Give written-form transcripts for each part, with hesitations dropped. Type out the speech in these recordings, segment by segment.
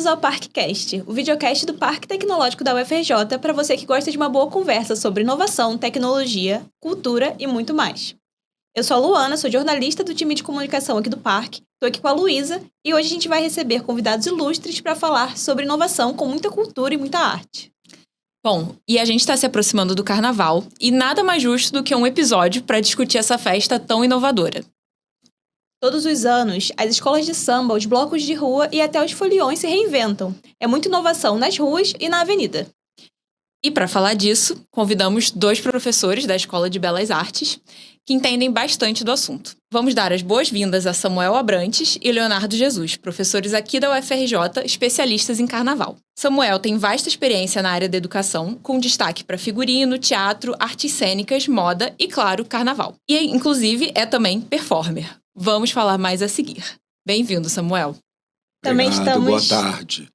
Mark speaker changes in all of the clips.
Speaker 1: ao ParkCast, o videocast do Parque Tecnológico da UFRJ para você que gosta de uma boa conversa sobre inovação, tecnologia, cultura e muito mais. Eu sou a Luana, sou jornalista do time de comunicação aqui do parque, estou aqui com a Luísa e hoje a gente vai receber convidados ilustres para falar sobre inovação com muita cultura e muita arte.
Speaker 2: Bom, e a gente está se aproximando do Carnaval e nada mais justo do que um episódio para discutir essa festa tão inovadora.
Speaker 1: Todos os anos, as escolas de samba, os blocos de rua e até os foliões se reinventam. É muita inovação nas ruas e na avenida.
Speaker 2: E para falar disso, convidamos 2 professores da Escola de Belas Artes que entendem bastante do assunto. Vamos dar as boas-vindas a Samuel Abrantes e Leonardo Jesus, professores aqui da UFRJ, especialistas em carnaval. Samuel tem vasta experiência na área da educação, com destaque para figurino, teatro, artes cênicas, moda e, claro, carnaval. E, inclusive, é também performer. Vamos falar mais a seguir. Bem-vindo, Samuel.
Speaker 3: Boa tarde.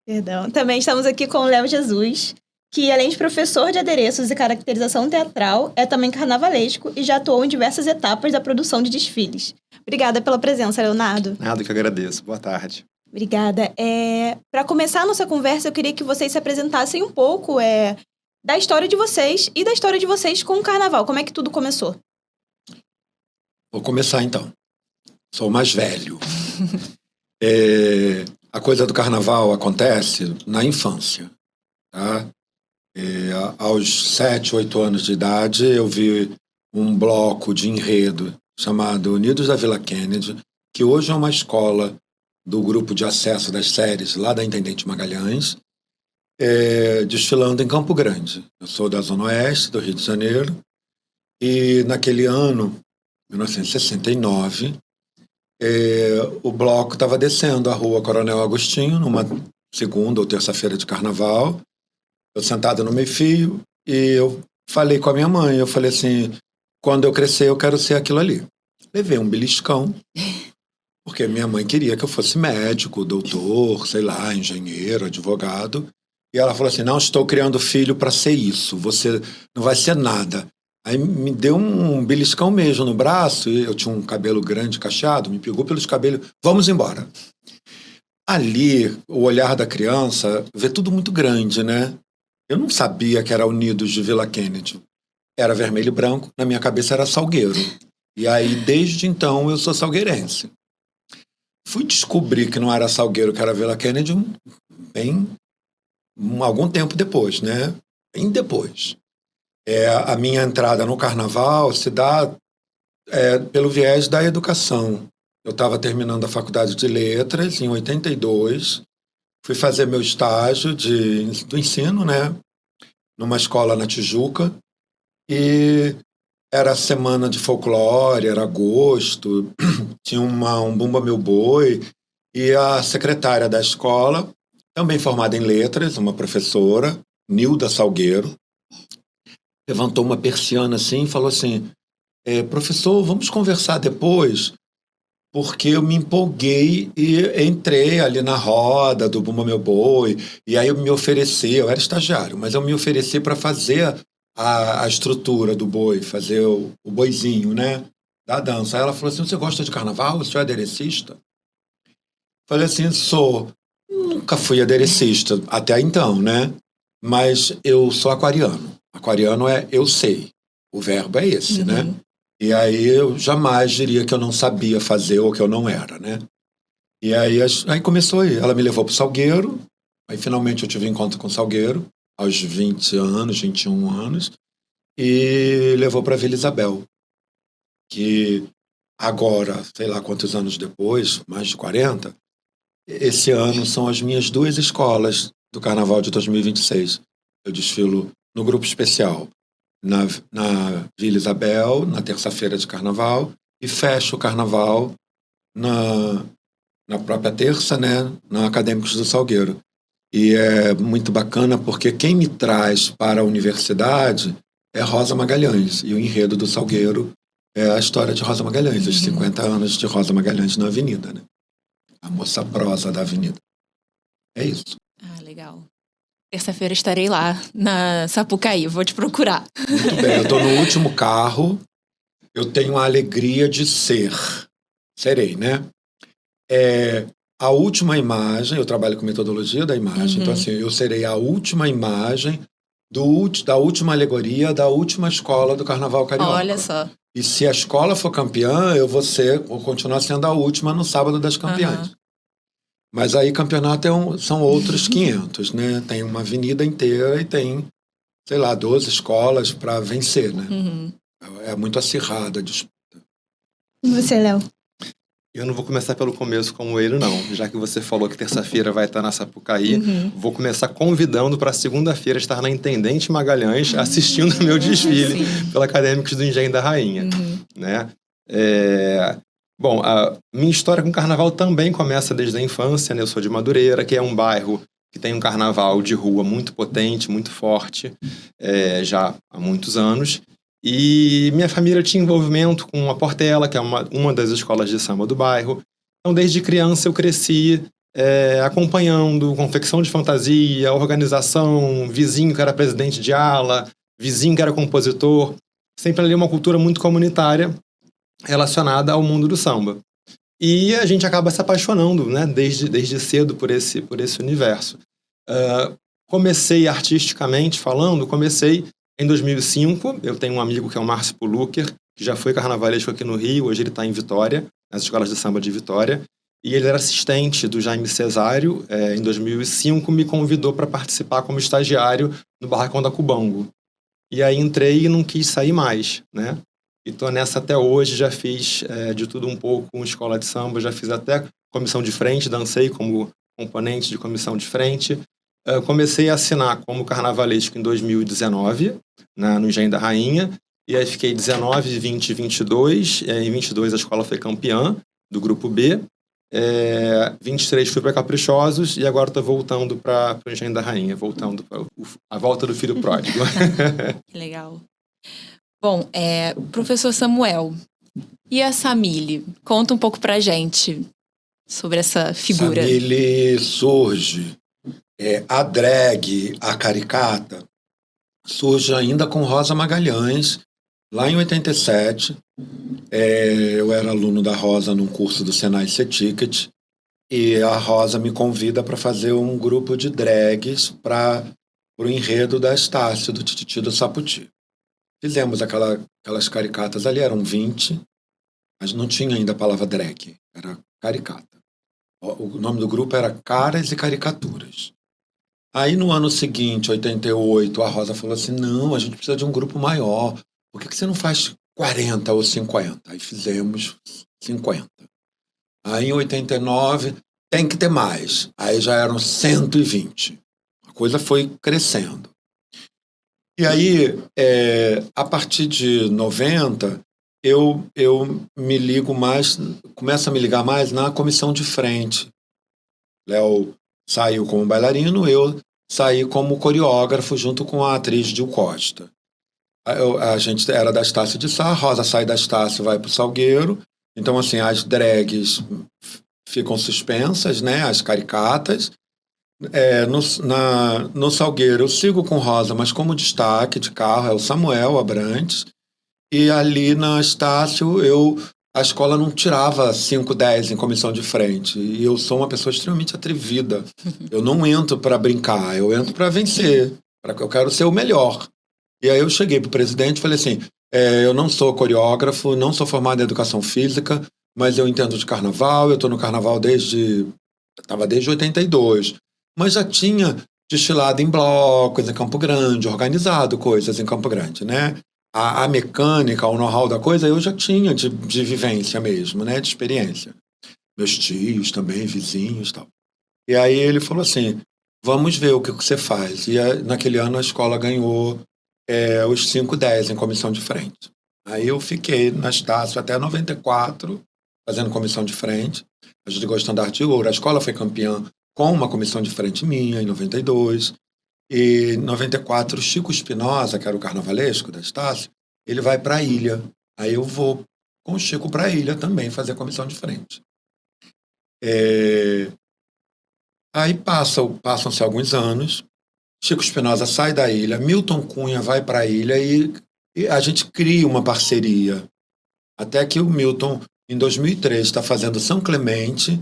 Speaker 1: Também estamos aqui com o Léo Jesus, que além de professor de adereços e caracterização teatral, é também carnavalesco e já atuou em diversas etapas da produção de desfiles. Obrigada pela presença, Leonardo.
Speaker 3: Nada, que agradeço. Boa tarde.
Speaker 1: Obrigada. Para começar a nossa conversa, eu queria que vocês se apresentassem um pouco da história de vocês e da história de vocês com o carnaval. Como é que tudo começou?
Speaker 3: Vou começar, então. Sou o mais velho. A coisa do carnaval acontece na infância, tá? Aos 7, 8 anos de idade, eu vi um bloco de enredo chamado Unidos da Vila Kennedy, que hoje é uma escola do grupo de acesso das séries lá da Intendente Magalhães, desfilando em Campo Grande. Eu sou da Zona Oeste do Rio de Janeiro e naquele ano, 1969, o bloco estava descendo a rua Coronel Agostinho, numa segunda ou terça-feira de carnaval. Eu sentado no meio-fio e eu falei com a minha mãe, eu falei assim, quando eu crescer eu quero ser aquilo ali. Levei um beliscão, porque minha mãe queria que eu fosse médico, doutor, sei lá, engenheiro, advogado. E ela falou assim, não, estou criando filho para ser isso, você não vai ser nada. Aí me deu um beliscão mesmo no braço, e eu tinha um cabelo grande, cacheado, me pegou pelos cabelos, vamos embora. Ali, o olhar da criança vê tudo muito grande, né? Eu não sabia que era Unidos de Vila Kennedy. Era vermelho e branco, na minha cabeça era Salgueiro. E aí, desde então, eu sou salgueirense. Fui descobrir que não era Salgueiro, que era Vila Kennedy, algum tempo depois, né? Bem depois. A minha entrada no carnaval se dá pelo viés da educação. Eu estava terminando a faculdade de letras em 82, fui fazer meu estágio do ensino, né, numa escola na Tijuca, e era semana de folclore, era agosto, tinha um Bumba Meu Boi, e a secretária da escola, também formada em letras, uma professora, Nilda Salgueiro, levantou uma persiana assim e falou assim, professor, vamos conversar depois, porque eu me empolguei e entrei ali na roda do Bumba Meu Boi, e aí eu me ofereci, eu era estagiário, mas eu me ofereci para fazer a estrutura do boi, fazer o boizinho, né, da dança. Aí ela falou assim, você gosta de carnaval? Você é aderecista? Falei assim, sou. Nunca fui aderecista, até então, né, mas eu sou aquariano. Aquariano eu sei. O verbo é esse, né? E aí eu jamais diria que eu não sabia fazer ou que eu não era, né? E aí começou aí. Ela me levou pro Salgueiro. Aí finalmente eu tive encontro com o Salgueiro, aos 20 anos, 21 anos. E levou para Vila Isabel. Que agora, sei lá quantos anos depois, mais de 40, esse ano são as minhas 2 escolas do Carnaval de 2026. Eu desfilo no grupo especial na Vila Isabel, na terça-feira de carnaval, e fecho o carnaval na própria terça, né, na Acadêmicos do Salgueiro. E é muito bacana porque quem me traz para a universidade é Rosa Magalhães, e o enredo do Salgueiro é a história de Rosa Magalhães, os 50 anos de Rosa Magalhães na Avenida, né? A moça prosa da Avenida. É isso.
Speaker 2: Ah, legal. Terça-feira estarei lá, na Sapucaí. Vou te procurar.
Speaker 3: Muito bem, eu estou no último carro. Eu tenho a alegria de serei, né? a última imagem, eu trabalho com metodologia da imagem, então assim, eu serei a última imagem da última alegoria da última escola do Carnaval Carioca.
Speaker 2: Olha só.
Speaker 3: E se a escola for campeã, eu vou continuar sendo a última no sábado das campeãs. Mas aí campeonato são outros 500, né? Tem uma avenida inteira e tem, sei lá, 12 escolas para vencer, né? É muito acirrada a disputa.
Speaker 1: E você, Léo?
Speaker 4: Eu não vou começar pelo começo como ele, não. Já que você falou que terça-feira vai estar na Sapucaí, vou começar convidando para segunda-feira estar na Intendente Magalhães assistindo o meu desfile pela Acadêmicos do Engenho da Rainha. Né? Bom, a minha história com carnaval também começa desde a infância, né? Eu sou de Madureira, que é um bairro que tem um carnaval de rua muito potente, muito forte, já há muitos anos. E minha família tinha envolvimento com a Portela, que é uma das escolas de samba do bairro. Então, desde criança, eu cresci acompanhando confecção de fantasia, organização, vizinho que era presidente de ala, vizinho que era compositor. Sempre ali uma cultura muito comunitária relacionada ao mundo do samba. E a gente acaba se apaixonando, né, desde cedo por esse universo. Comecei artisticamente falando, em 2005, eu tenho um amigo que é o Márcio Pulucker, que já foi carnavalesco aqui no Rio, hoje ele está em Vitória, nas escolas de samba de Vitória, e ele era assistente do Jaime Cesário. Em 2005, me convidou para participar como estagiário no Barracão da Cubango. E aí entrei e não quis sair mais, né? E tô nessa até hoje, já fiz de tudo um pouco com escola de samba, já fiz até comissão de frente, dancei como componente de comissão de frente. Comecei a assinar como carnavalesco em 2019, no Engenho da Rainha, e aí fiquei 19, 20 e 22. Em 22 a escola foi campeã do grupo B, 23 fui para Caprichosos e agora estou voltando para o Engenho da Rainha, voltando para a volta do filho pródigo.
Speaker 2: Que legal. Bom, professor Samuel, e a Samile? Conta um pouco pra gente sobre essa figura.
Speaker 3: Samile surge... a drag, a caricata, surge ainda com Rosa Magalhães, lá em 87. Eu era aluno da Rosa num curso do Senai C-Ticket, e a Rosa me convida para fazer um grupo de drags para o enredo da Estácio, do Tititi do Saputi. Fizemos aquelas caricatas ali, eram 20, mas não tinha ainda a palavra drag, era caricata. O nome do grupo era Caras e Caricaturas. Aí, no ano seguinte, 88, a Rosa falou assim, não, a gente precisa de um grupo maior. Por que você não faz 40 ou 50? Aí fizemos 50. Aí, em 89, tem que ter mais. Aí já eram 120. A coisa foi crescendo. E aí, a partir de 90, eu me ligo mais, começo a me ligar mais na comissão de frente. Léo saiu como bailarino, eu saí como coreógrafo junto com a atriz Gil Costa. A gente era da Estácio de Sá, a Rosa sai da Estácio e vai para o Salgueiro. Então, assim, as drags ficam suspensas, né? As caricatas. No Salgueiro eu sigo com Rosa, mas como destaque de carro é o Samuel Abrantes. E ali na Estácio a escola não tirava 5, 10 em comissão de frente. E eu sou uma pessoa extremamente atrevida. Eu não entro para brincar, eu entro para vencer. Eu quero ser o melhor. E aí eu cheguei pro presidente e falei assim, eu não sou coreógrafo, não sou formado em educação física, mas eu entendo de carnaval, eu estou no carnaval desde 82. Mas já tinha desfilado em blocos em Campo Grande, organizado coisas em Campo Grande, né? A mecânica, o know-how da coisa, eu já tinha de vivência mesmo, né? De experiência. Meus tios também, vizinhos e tal. E aí ele falou assim, vamos ver o que você faz. E naquele ano a escola ganhou os 5, 10 em comissão de frente. Aí eu fiquei na Estácio até 94, fazendo comissão de frente. A gente ligou o estandarte de ouro. A escola foi campeã com uma comissão de frente minha, em 92. E em 94, o Chico Espinosa, que era o carnavalesco da Estácio, ele vai para a ilha. Aí eu vou com o Chico para a ilha também fazer comissão de frente. Aí passam-se alguns anos, Chico Espinosa sai da ilha, Milton Cunha vai para a ilha e a gente cria uma parceria. Até que o Milton, em 2003, está fazendo São Clemente,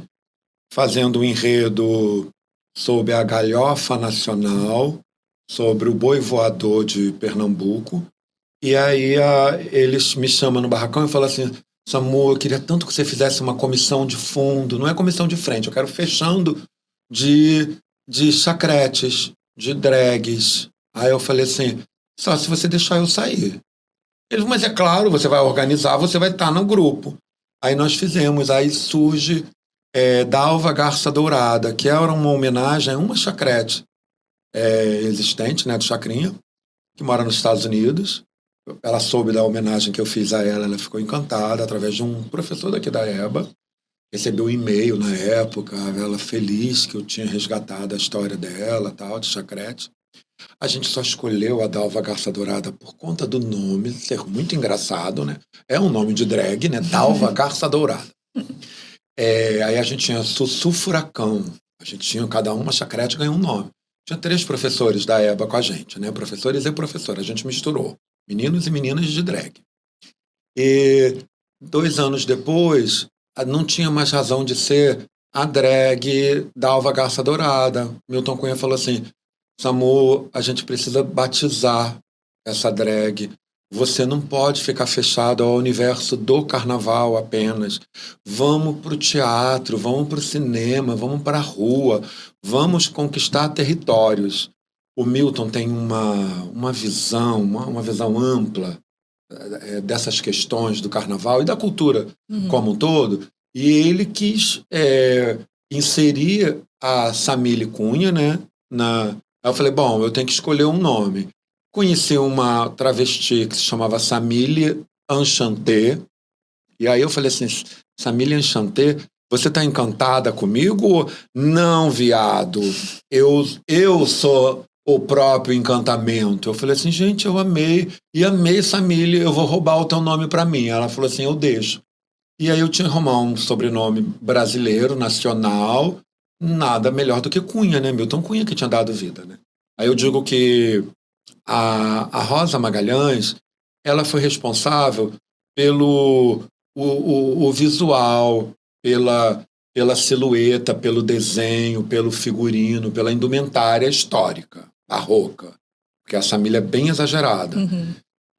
Speaker 3: fazendo um enredo sobre a galhofa nacional, sobre o boi voador de Pernambuco. E aí eles me chamam no barracão e falam assim, Samu, eu queria tanto que você fizesse uma comissão de fundo, não é comissão de frente, eu quero fechando de chacretes, de drags. Aí eu falei assim, só se você deixar eu sair. Eles, mas é claro, você vai organizar, você vai estar no grupo. Aí nós fizemos, aí surge Dalva Garça Dourada, que era uma homenagem a uma chacrete existente, né, do Chacrinha, que mora nos Estados Unidos. Ela soube da homenagem que eu fiz a ela, ela ficou encantada através de um professor daqui da EBA. Recebeu um e-mail na época, ela feliz que eu tinha resgatado a história dela, tal, de chacrete. A gente só escolheu a Dalva Garça Dourada por conta do nome ser muito engraçado, né? É um nome de drag, né? Dalva Garça Dourada. Aí a gente tinha Sussu Furacão. A gente tinha, cada uma chacrete ganhou um nome. Tinha 3 professores da EBA com a gente, né? Professores e professora. A gente misturou. Meninos e meninas de drag. E 2 anos depois, não tinha mais razão de ser a drag Dalva Garça Dourada. Milton Cunha falou assim, Samu, a gente precisa batizar essa drag. Você não pode ficar fechado ao universo do carnaval apenas. Vamos para o teatro, vamos para o cinema, vamos para a rua, vamos conquistar territórios. O Milton tem uma visão ampla dessas questões do carnaval e da cultura como um todo, e ele quis inserir a Samile Cunha, né? Aí eu falei, bom, eu tenho que escolher um nome. Conheci uma travesti que se chamava Samile Enchanté, e aí eu falei assim, Samile Enchanté, você está encantada comigo? Não, viado, eu sou o próprio encantamento. Eu falei assim, gente, eu amei Samile, eu vou roubar o teu nome para mim. Ela falou assim, eu deixo. E aí eu tinha que arrumar um sobrenome brasileiro, nacional, nada melhor do que Cunha, né? Milton Cunha que tinha dado vida, né? Aí eu digo que a Rosa Magalhães, ela foi responsável pelo o visual, pela silhueta, pelo desenho, pelo figurino, pela indumentária histórica, barroca, porque a Samile é bem exagerada.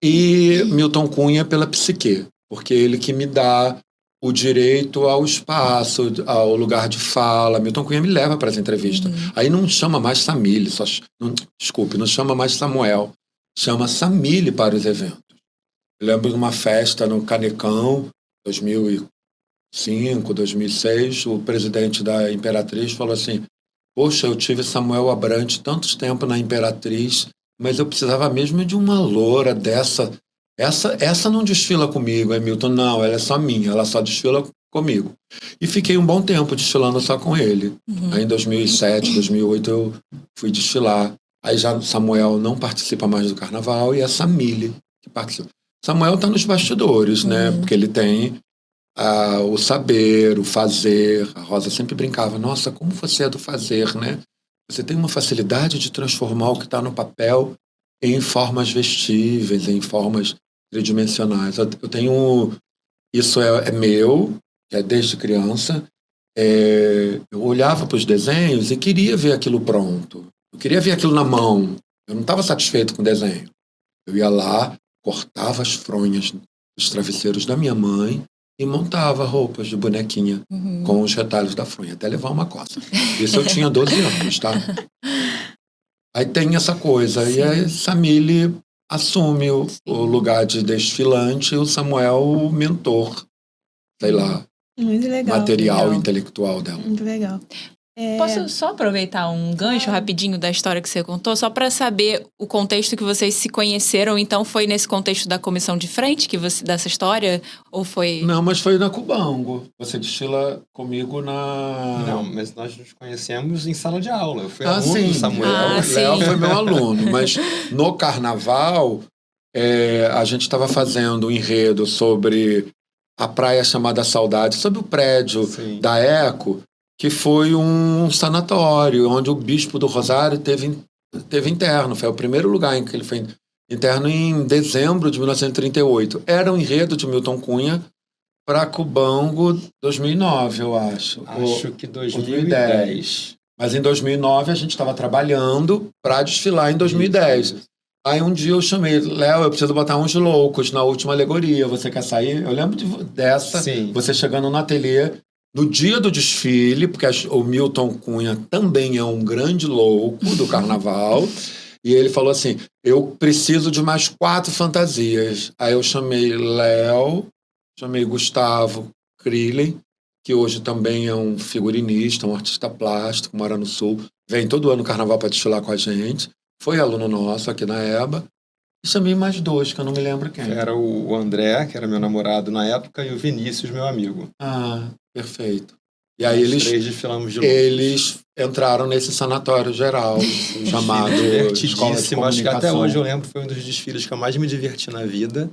Speaker 3: E Milton Cunha pela psique, porque ele que me dá o direito ao espaço, ao lugar de fala. Milton Cunha me leva para as entrevistas. Aí não chama mais Samile, não chama mais Samuel, chama Samile para os eventos. Eu lembro de uma festa no Canecão, 2005, 2006, o presidente da Imperatriz falou assim, poxa, eu tive Samuel Abrantes tanto tempo na Imperatriz, mas eu precisava mesmo de uma loura dessa. Essa não desfila comigo, Milton. Não, ela é só minha, ela só desfila comigo. E fiquei um bom tempo desfilando só com ele. Aí em 2007, 2008 eu fui desfilar. Aí já Samuel não participa mais do carnaval e é Samile que participa. Samuel está nos bastidores, né? Porque ele tem o saber, o fazer. A Rosa sempre brincava, nossa, como você é do fazer, né? Você tem uma facilidade de transformar o que está no papel em formas vestíveis, em formas tridimensionais. Eu tenho... Isso é meu, é desde criança. Eu olhava para os desenhos e queria ver aquilo pronto. Eu queria ver aquilo na mão. Eu não estava satisfeito com o desenho. Eu ia lá, cortava as fronhas dos travesseiros da minha mãe e montava roupas de bonequinha com os retalhos da fronha, até levar uma coça. Isso eu tinha 12 anos, tá? Aí tem essa coisa. Sim. E aí Samile assume o lugar de desfilante e o Samuel o mentor, sei lá,
Speaker 1: muito legal,
Speaker 3: material intelectual dela.
Speaker 1: Muito legal.
Speaker 2: Posso só aproveitar um gancho rapidinho da história que você contou, só para saber o contexto que vocês se conheceram? Então foi nesse contexto da comissão de frente dessa história? Ou foi...
Speaker 3: Não, mas foi na Cubango. Você desfila comigo na...
Speaker 4: Não, mas nós nos conhecemos em sala de aula. Eu fui aluno
Speaker 3: sim.
Speaker 4: do Samuel.
Speaker 3: Léo foi meu aluno, mas no carnaval a gente estava fazendo um enredo sobre a praia chamada Saudade, sobre o prédio da Eco, que foi um sanatório, onde o bispo do Rosário teve interno. Foi o primeiro lugar em que ele foi interno em dezembro de 1938. Era um enredo de Milton Cunha para Cubango 2009, eu acho.
Speaker 4: Acho que 2010.
Speaker 3: Mas em 2009 a gente estava trabalhando para desfilar em 2010. Aí um dia eu chamei, Léo, eu preciso botar uns loucos na última alegoria, você quer sair? Eu lembro dessa,
Speaker 4: Sim.
Speaker 3: você chegando no ateliê, no dia do desfile, porque o Milton Cunha também é um grande louco do carnaval, e ele falou assim, eu preciso de mais 4 fantasias. Aí eu chamei Léo, chamei Gustavo Krillen, que hoje também é um figurinista, um artista plástico, mora no Sul, vem todo ano no carnaval para desfilar com a gente. Foi aluno nosso aqui na EBA. E chamei mais 2, que eu não me lembro quem.
Speaker 4: Era o André, que era meu namorado na época, e o Vinícius, meu amigo.
Speaker 3: Ah, perfeito. E aí
Speaker 4: Os 3 desfilamos de loucos.
Speaker 3: eles entraram nesse sanatório geral, chamado Escola de
Speaker 4: Divertidíssimo. Acho que até
Speaker 3: Comunicação.
Speaker 4: hoje eu lembro, foi um dos desfiles que eu mais me diverti na vida.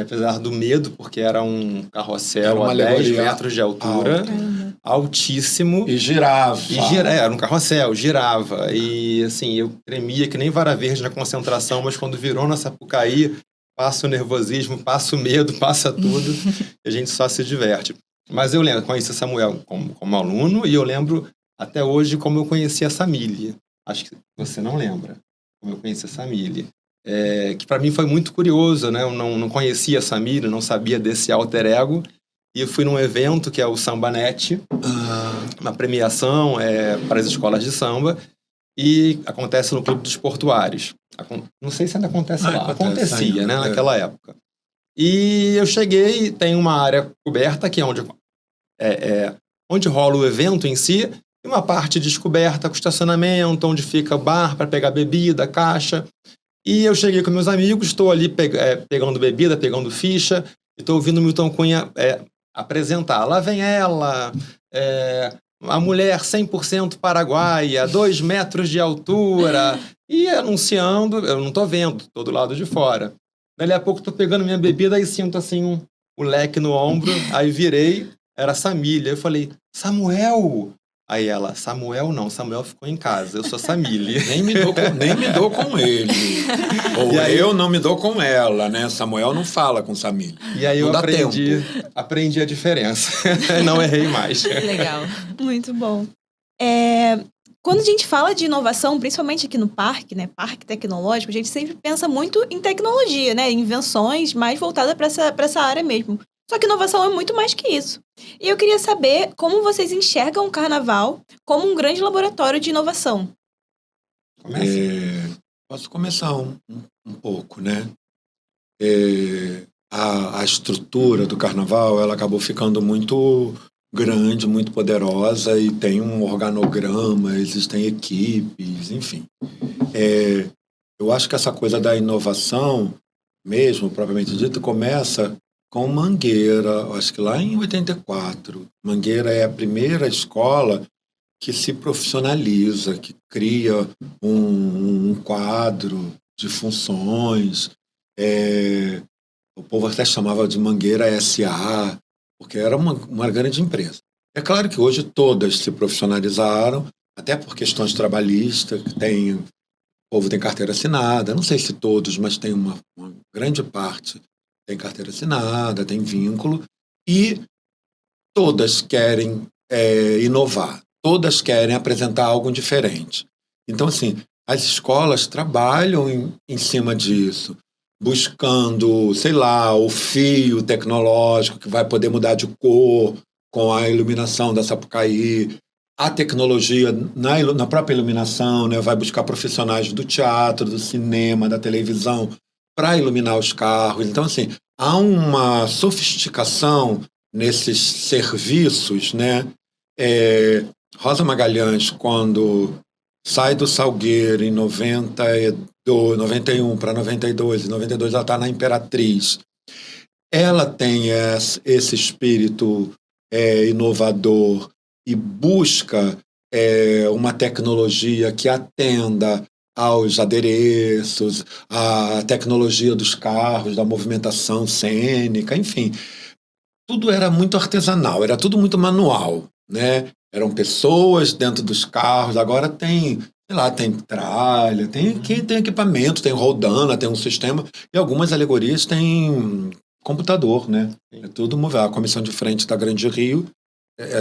Speaker 4: Apesar do medo, porque era um carrossel
Speaker 3: Era uma
Speaker 4: a 10
Speaker 3: alegoria
Speaker 4: metros de altura,
Speaker 1: Caramba.
Speaker 4: altíssimo.
Speaker 3: E girava.
Speaker 4: Era um carrossel, girava. E assim, eu tremia que nem vara verde na concentração, mas quando virou na Sapucaí, passa o nervosismo, passa o medo, passa tudo, e a gente só se diverte. Mas eu lembro, conheci Samuel como aluno, e eu lembro até hoje como eu conheci a Samília. Acho que você não lembra como eu conheci a Samília. Que para mim foi muito curioso, né? Eu não conhecia a Samília, não sabia desse alter ego. E eu fui num evento que é o Sambanet, uma premiação para as escolas de samba, e acontece no Clube dos Portuários. Não sei se ainda acontece lá. Acontecia, né? Naquela época. E eu cheguei e tem uma área coberta, que é onde rola o evento em si, e uma parte descoberta com estacionamento, onde fica o bar para pegar bebida, caixa. E eu cheguei com meus amigos, estou ali pegando bebida, pegando ficha, e estou ouvindo o Milton Cunha apresentar. Lá vem ela, a mulher 100% paraguaia, 2 metros de altura, e anunciando, eu não estou vendo, estou do lado de fora. Dali a pouco estou pegando minha bebida e sinto assim um leque no ombro, aí virei, era a Samília. Eu falei, Samuel! Aí ela, Samuel não, Samuel ficou em casa, eu sou Samília.
Speaker 3: Nem me dou com ele. Ou
Speaker 4: aí,
Speaker 3: eu não me dou com ela, né? Samuel não fala com Samília.
Speaker 4: E aí
Speaker 3: não
Speaker 4: eu
Speaker 3: dá
Speaker 4: aprendi a diferença. Não errei mais.
Speaker 2: Legal.
Speaker 1: Muito bom. Quando a gente fala de inovação, principalmente aqui no parque, né, parque tecnológico, a gente sempre pensa muito em tecnologia, né, invenções mais voltadas para essa área mesmo. Só que inovação é muito mais que isso. E eu queria saber como vocês enxergam o carnaval como um grande laboratório de inovação.
Speaker 3: Posso começar um pouco, né? A estrutura do carnaval, ela acabou ficando muito grande, muito poderosa, e tem um organograma, existem equipes, enfim. Eu acho que essa coisa da inovação, mesmo, propriamente dito, começa com Mangueira, acho que lá em 84. Mangueira é a primeira escola que se profissionaliza, que cria um quadro de funções. O povo até chamava de Mangueira S.A., porque era uma grande empresa. É claro que hoje todas se profissionalizaram, até por questões trabalhistas, que o povo tem carteira assinada, não sei se todos, mas tem uma grande parte tem carteira assinada, tem vínculo, e todas querem inovar, todas querem apresentar algo diferente. Então, assim, as escolas trabalham em cima disso, buscando, sei lá, o fio tecnológico que vai poder mudar de cor com a iluminação da Sapucaí, a tecnologia na própria iluminação, né, vai buscar profissionais do teatro, do cinema, da televisão, para iluminar os carros. Então, assim, há uma sofisticação nesses serviços, né? Rosa Magalhães, quando sai do Salgueiro em 91 para 92, em 92 ela está na Imperatriz. Ela tem esse espírito inovador e busca uma tecnologia que atenda aos adereços, à tecnologia dos carros, da movimentação cênica, enfim. Tudo era muito artesanal, era tudo muito manual, né? Eram pessoas dentro dos carros, agora tem, sei lá, tem tralha, tem equipamento, tem roldana, tem um sistema, e algumas alegorias têm computador, né?
Speaker 4: Sim.
Speaker 3: É tudo móvel. A comissão de frente da Grande Rio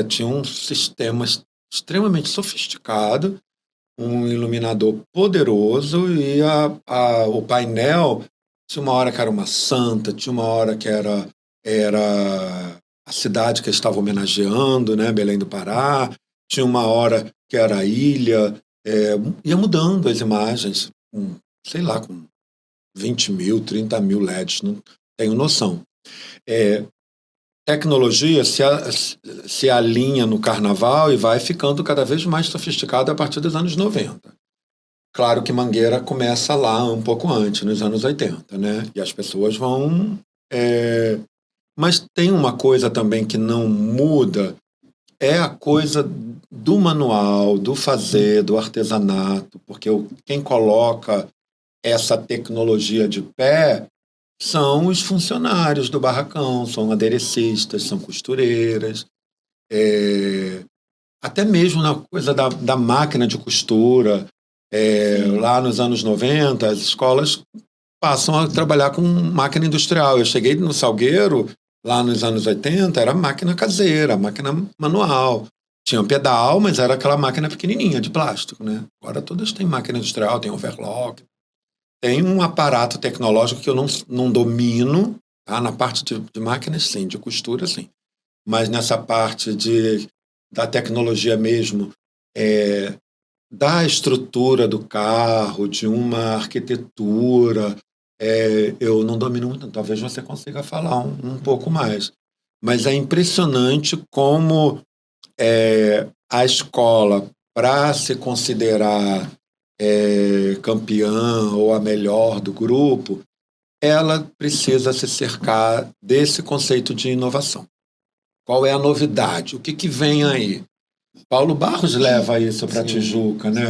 Speaker 3: tinha um sistema extremamente sofisticado, um iluminador poderoso e o painel tinha uma hora que era uma santa, tinha uma hora que era a cidade que eles estavam homenageando, né? Belém do Pará, tinha uma hora que era a ilha, ia mudando as imagens, sei lá, com 20 mil, 30 mil LEDs, não tenho noção. Tecnologia se alinha no carnaval e vai ficando cada vez mais sofisticada a partir dos anos 90. Claro que Mangueira começa lá um pouco antes, nos anos 80, né? E as pessoas vão... Mas tem uma coisa também que não muda, é a coisa do manual, do fazer, do artesanato, porque quem coloca essa tecnologia de pé são os funcionários do barracão, são aderecistas, são costureiras, até mesmo na coisa da máquina de costura. Lá nos anos 90, as escolas passam a trabalhar com máquina industrial. Eu cheguei no Salgueiro, lá nos anos 80, era máquina caseira, máquina manual. Tinha um pedal, mas era aquela máquina pequenininha, de plástico, né? Agora todas têm máquina industrial, tem overlock. Tem um aparato tecnológico que eu não domino, tá? Na parte de máquinas, sim, de costura, sim. Mas nessa parte da tecnologia mesmo, da estrutura do carro, de uma arquitetura, eu não domino muito, talvez você consiga falar um pouco mais. Mas é impressionante como a escola, para se considerar campeã ou a melhor do grupo, ela precisa se cercar desse conceito de inovação. Qual é a novidade? O que vem aí? Paulo Barros leva isso para a Tijuca, né?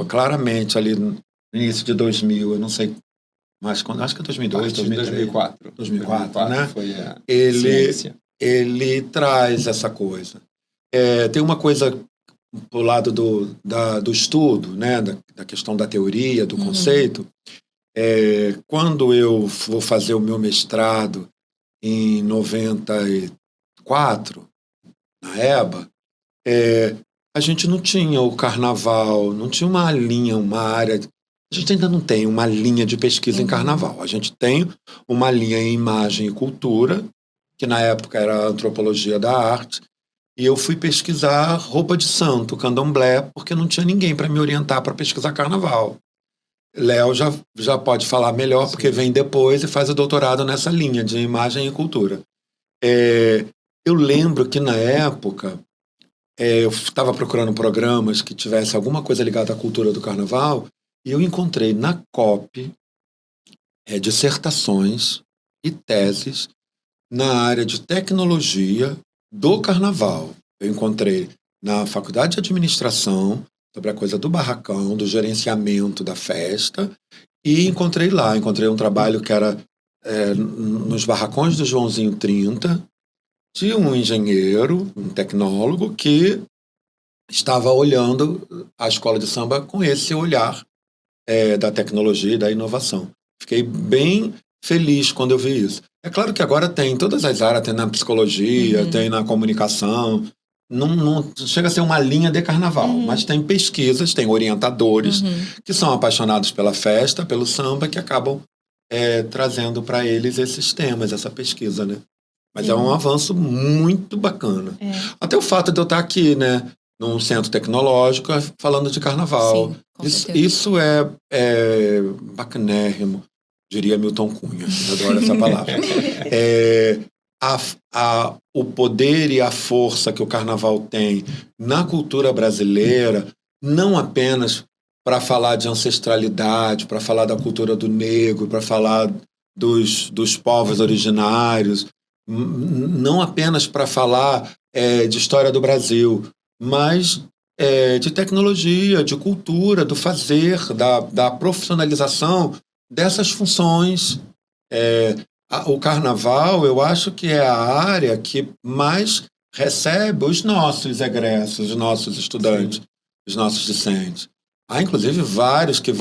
Speaker 3: Claramente, ali no início de 2000, eu não sei mais quando, acho que é 2002,
Speaker 4: 2004.
Speaker 3: 2004, né?
Speaker 4: Foi a
Speaker 3: ciência. Ele traz essa coisa. Tem uma coisa do lado do estudo, né? Da questão da teoria, do conceito. Quando eu vou fazer o meu mestrado em 94, na EBA, a gente não tinha o carnaval, não tinha uma linha, uma área. A gente ainda não tem uma linha de pesquisa em carnaval. A gente tem uma linha em imagem e cultura, que na época era a antropologia da arte, e eu fui pesquisar roupa de santo, candomblé, porque não tinha ninguém para me orientar para pesquisar carnaval. Léo já pode falar melhor, porque vem depois e faz o doutorado nessa linha de imagem e cultura. Eu lembro que na época eu estava procurando programas que tivesse alguma coisa ligada à cultura do carnaval e eu encontrei na COP dissertações e teses na área de tecnologia do carnaval. Eu encontrei na Faculdade de Administração sobre a coisa do barracão, do gerenciamento da festa, e encontrei um trabalho que era nos barracões do Joãozinho 30, de um engenheiro, um tecnólogo, que estava olhando a escola de samba com esse olhar da tecnologia e da inovação. Fiquei bem feliz quando eu vi isso. É claro que agora tem em todas as áreas, tem na psicologia, tem na comunicação, não chega a ser uma linha de carnaval, mas tem pesquisas, tem orientadores que são apaixonados pela festa, pelo samba, que acabam trazendo para eles esses temas, essa pesquisa, né? Mas é um avanço muito bacana. Até o fato de eu estar aqui, né, num centro tecnológico, falando de carnaval. Sim, isso é bacanérrimo, diria Milton Cunha. Eu adoro essa palavra. O poder e a força que o carnaval tem na cultura brasileira, não apenas para falar de ancestralidade, para falar da cultura do negro, para falar dos povos originários, não apenas para falar de história do Brasil, mas de tecnologia, de cultura, do fazer, da profissionalização dessas funções. O carnaval, eu acho que é a área que mais recebe os nossos egressos, os nossos estudantes, os nossos discentes. Há, inclusive, vários que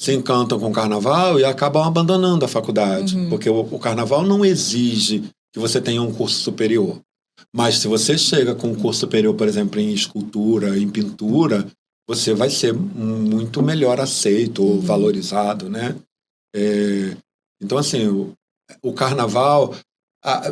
Speaker 3: se encantam com o carnaval e acabam abandonando a faculdade, porque o carnaval não exige que você tenha um curso superior. Mas se você chega com um curso superior, por exemplo, em escultura, em pintura, você vai ser muito melhor aceito ou valorizado, né? Então, assim, o carnaval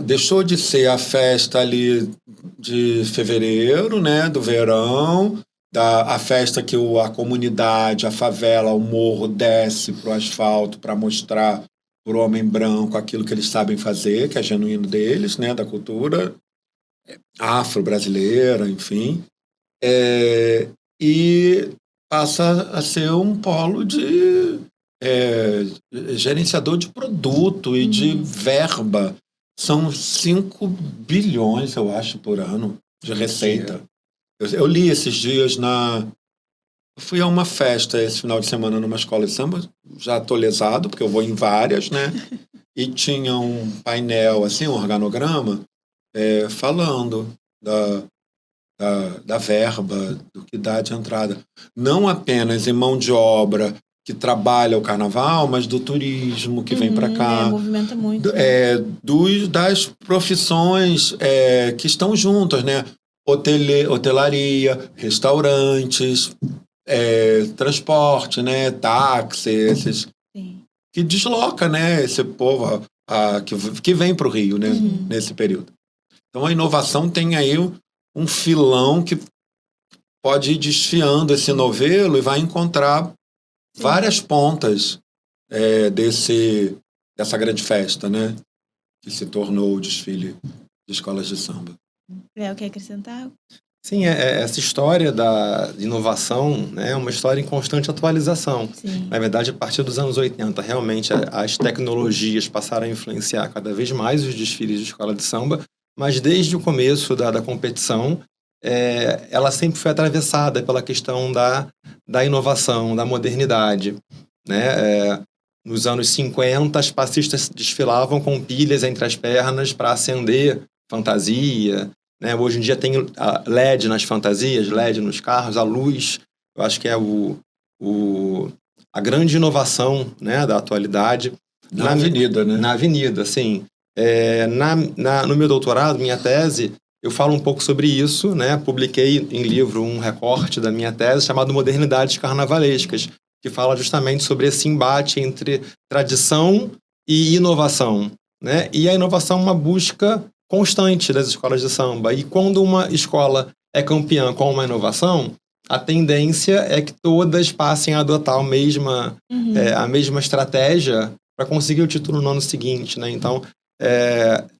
Speaker 3: deixou de ser a festa ali de fevereiro, né, do verão, a festa que a comunidade, a favela, o morro desce para o asfalto para mostrar para o homem branco aquilo que eles sabem fazer, que é genuíno deles, né, da cultura afro-brasileira, enfim. E passa a ser um polo de gerenciador de produto e de verba. São 5 bilhões, eu acho, por ano de receita. Eu li esses dias Eu fui a uma festa esse final de semana numa escola de samba, já estou lesado, porque eu vou em várias, né? E tinha um painel, assim, um organograma, falando da verba, do que dá de entrada. Não apenas em mão de obra que trabalha o carnaval, mas do turismo que vem para cá.
Speaker 1: Movimenta muito.
Speaker 3: Das profissões que estão juntas, né? Hotelaria, restaurantes, transporte, né? Táxi, esses...
Speaker 1: Sim.
Speaker 3: Que desloca, né? Esse povo que vem para o Rio, né? Nesse período. Então, a inovação tem aí um filão que pode ir desfiando esse novelo e vai encontrar várias pontas dessa grande festa, né? Que se tornou o desfile de escolas de samba.
Speaker 1: Léo, quer acrescentar?
Speaker 4: Sim, essa história da inovação, né, é uma história em constante atualização.
Speaker 1: Sim.
Speaker 4: Na verdade, a partir dos anos 80, realmente as tecnologias passaram a influenciar cada vez mais os desfiles de escola de samba, mas desde o começo da competição, ela sempre foi atravessada pela questão da inovação, da modernidade, né? Nos anos 50, as passistas desfilavam com pilhas entre as pernas para acender fantasia, né? Hoje em dia tem LED nas fantasias, LED nos carros, a luz. Eu acho que é a grande inovação, né, da atualidade.
Speaker 3: Na avenida, né?
Speaker 4: Na avenida, sim. No meu doutorado, minha tese, eu falo um pouco sobre isso, né? Publiquei em livro um recorte da minha tese chamado Modernidades Carnavalescas, que fala justamente sobre esse embate entre tradição e inovação, né? E a inovação é uma busca constante das escolas de samba. E quando uma escola é campeã com uma inovação, a tendência é que todas passem a adotar a mesma estratégia para conseguir o título no ano seguinte, né? Então,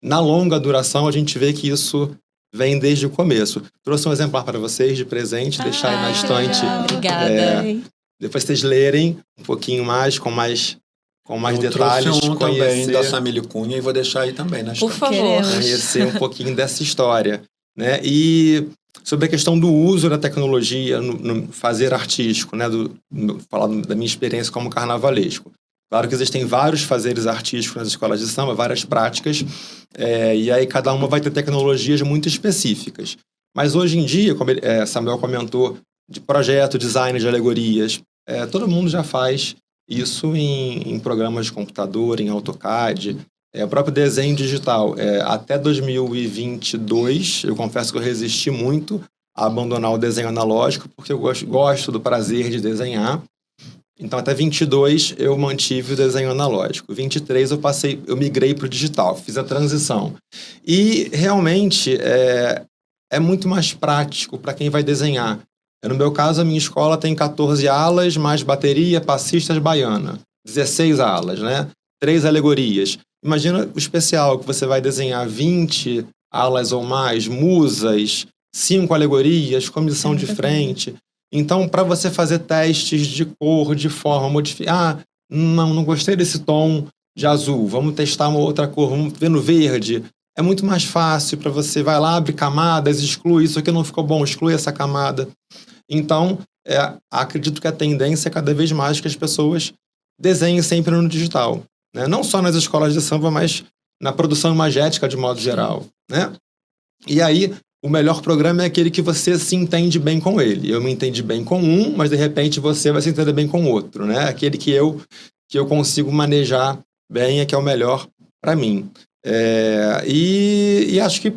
Speaker 4: na longa duração, a gente vê que isso vem desde o começo. Trouxe um exemplar para vocês de presente, deixar aí na estante.
Speaker 2: Obrigada.
Speaker 4: Depois vocês lerem um pouquinho mais, com mais detalhes.
Speaker 3: Eu trouxe também da
Speaker 4: conhecer,
Speaker 3: Samílio Cunha e vou deixar aí também na
Speaker 2: Por
Speaker 3: estante.
Speaker 2: favor.
Speaker 4: conhecer um pouquinho dessa história, né? E sobre a questão do uso da tecnologia no fazer artístico, né? Falar da minha experiência como carnavalesco. Claro que existem vários fazeres artísticos nas escolas de samba, várias práticas, e aí cada uma vai ter tecnologias muito específicas. Mas hoje em dia, como Samuel comentou, de projeto, design de alegorias, todo mundo já faz isso em programas de computador, em AutoCAD, o próprio desenho digital. Até 2022, eu confesso que eu resisti muito a abandonar o desenho analógico, porque eu gosto do prazer de desenhar. Então, até 22, eu mantive o desenho analógico. 23, eu migrei para o digital, fiz a transição. E, realmente, é muito mais prático para quem vai desenhar. No meu caso, a minha escola tem 14 alas, mais bateria, passistas, baiana. 16 alas, né? 3 alegorias. Imagina o especial, que você vai desenhar 20 alas ou mais, musas, 5 alegorias, comissão de frente. Então, para você fazer testes de cor, de forma, modificar... não gostei desse tom de azul, vamos testar uma outra cor, vamos ver no verde. É muito mais fácil para você, vai lá, abre camadas, exclui, isso aqui não ficou bom, exclui essa camada. Então, acredito que a tendência é cada vez mais que as pessoas desenhem sempre no digital, né? Não só nas escolas de samba, mas na produção imagética de modo geral, né? E aí, o melhor programa é aquele que você se entende bem com ele. Eu me entendi bem com um, mas de repente você vai se entender bem com outro, né? Aquele que eu consigo manejar bem é que é o melhor para mim. E acho que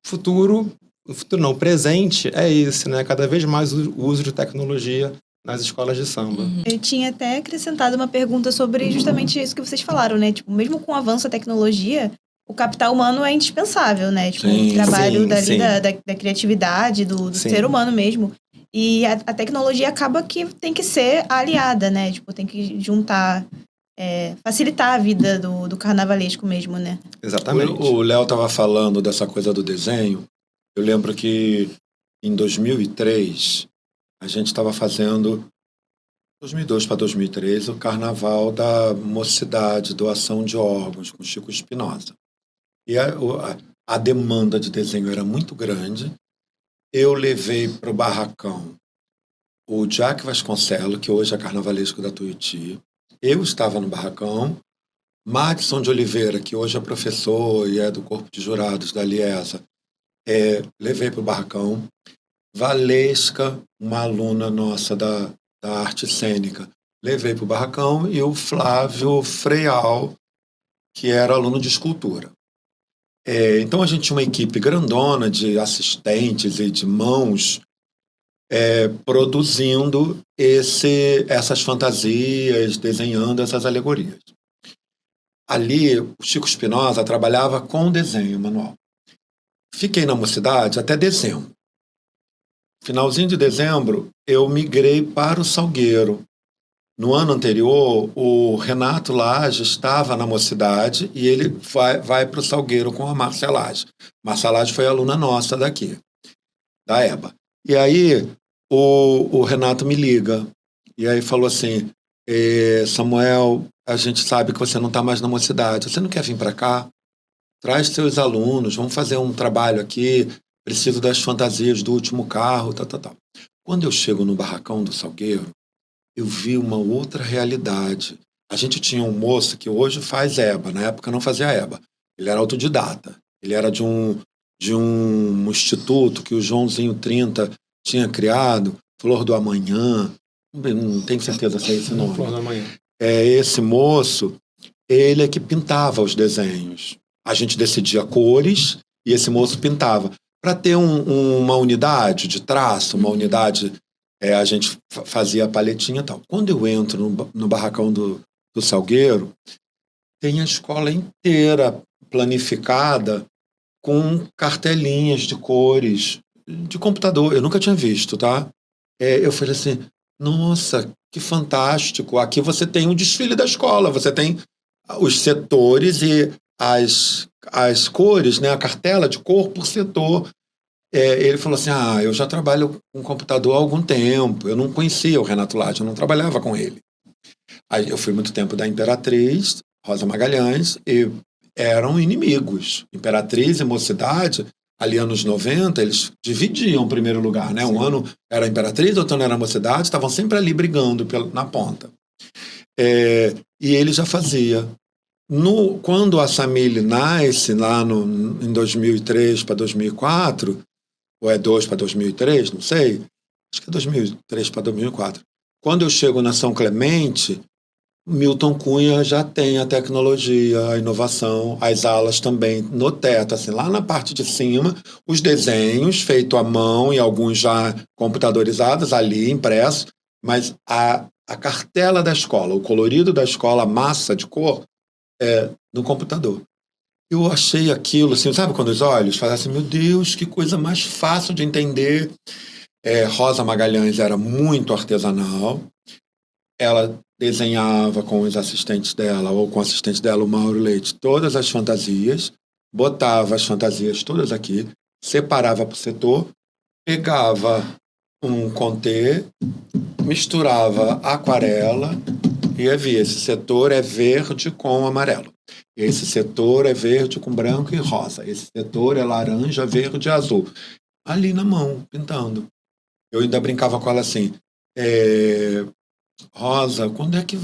Speaker 4: futuro não, presente é esse, né? Cada vez mais o uso de tecnologia nas escolas de samba.
Speaker 1: Eu tinha até acrescentado uma pergunta sobre justamente isso que vocês falaram, né? Tipo, mesmo com o avanço da tecnologia, o capital humano é indispensável, né? Tipo, o trabalho da criatividade, do ser humano mesmo. E a tecnologia acaba que tem que ser aliada, né? Tipo, tem que juntar, facilitar a vida do carnavalesco mesmo, né?
Speaker 4: Exatamente.
Speaker 3: O Léo estava falando dessa coisa do desenho. Eu lembro que em 2003, a gente estava fazendo, 2002 para 2003, o Carnaval da Mocidade, doação de órgãos, com Chico Espinosa. E a demanda de desenho era muito grande. Eu levei para o barracão o Jack Vasconcelos, que hoje é carnavalesco da Tuiuti. Eu estava no barracão. Madison de Oliveira, que hoje é professor e é do corpo de jurados da Liesa, levei para o barracão. Valesca, uma aluna nossa da arte cênica, levei para o barracão. E o Flávio Freial, que era aluno de escultura. Então a gente tinha uma equipe grandona de assistentes e de mãos produzindo essas fantasias, desenhando essas alegorias. Ali, o Chico Espinosa trabalhava com desenho manual. Fiquei na Mocidade até dezembro. Finalzinho de dezembro, eu migrei para o Salgueiro. No ano anterior, o Renato Lage estava na Mocidade e ele vai para o Salgueiro com a Márcia Lage. Márcia Lage foi aluna nossa daqui, da EBA. E aí, o Renato me liga. E aí falou assim, Samuel, a gente sabe que você não está mais na Mocidade. Você não quer vir para cá? Traz seus alunos, vamos fazer um trabalho aqui. Preciso das fantasias do último carro, tal. Quando eu chego no barracão do Salgueiro, eu vi uma outra realidade. A gente tinha um moço que hoje faz EBA, na época não fazia EBA. Ele era autodidata. Ele era de um instituto que o Joãozinho 30 tinha criado, Flor do Amanhã, não tenho certeza se é esse nome.
Speaker 4: Flor do Amanhã.
Speaker 3: Esse moço, ele é que pintava os desenhos. A gente decidia cores e esse moço pintava. Para ter uma unidade de traço, uma unidade... a gente fazia a paletinha e tal. Quando eu entro no barracão do Salgueiro, tem a escola inteira planificada com cartelinhas de cores, de computador. Eu nunca tinha visto, tá? Eu falei assim, nossa, que fantástico. Aqui você tem um desfile da escola, você tem os setores e as cores, né? A cartela de cor por setor. Ele falou assim, eu já trabalho com computador há algum tempo, eu não conhecia o Renato Lage, eu não trabalhava com ele. Aí eu fui muito tempo da Imperatriz, Rosa Magalhães, e eram inimigos. Imperatriz e Mocidade, ali anos 90, eles dividiam o primeiro lugar, né? Um ano era a Imperatriz, outro ano era a Mocidade, estavam sempre ali brigando na ponta. E ele já fazia. Quando a Samile nasce, lá em 2003 para 2004, ou 2 para 2003, não sei, acho que é 2003 para 2004. Quando eu chego na São Clemente, Milton Cunha já tem a tecnologia, a inovação, as alas também no teto, assim, lá na parte de cima, os desenhos feitos à mão e alguns já computadorizados ali, impressos, mas a cartela da escola, o colorido da escola, a massa de cor, no computador. Eu achei aquilo, assim, sabe quando os olhos fazem assim, meu Deus, que coisa mais fácil de entender. Rosa Magalhães era muito artesanal. Ela desenhava com os assistentes dela, ou com o assistente dela, o Mauro Leite, todas as fantasias, botava as fantasias todas aqui, separava por setor, pegava um contê, misturava aquarela e havia esse setor é verde com amarelo. Esse setor é verde com branco e rosa. Esse setor é laranja, verde e azul. Ali na mão, pintando. Eu ainda brincava com ela assim, Rosa, quando é que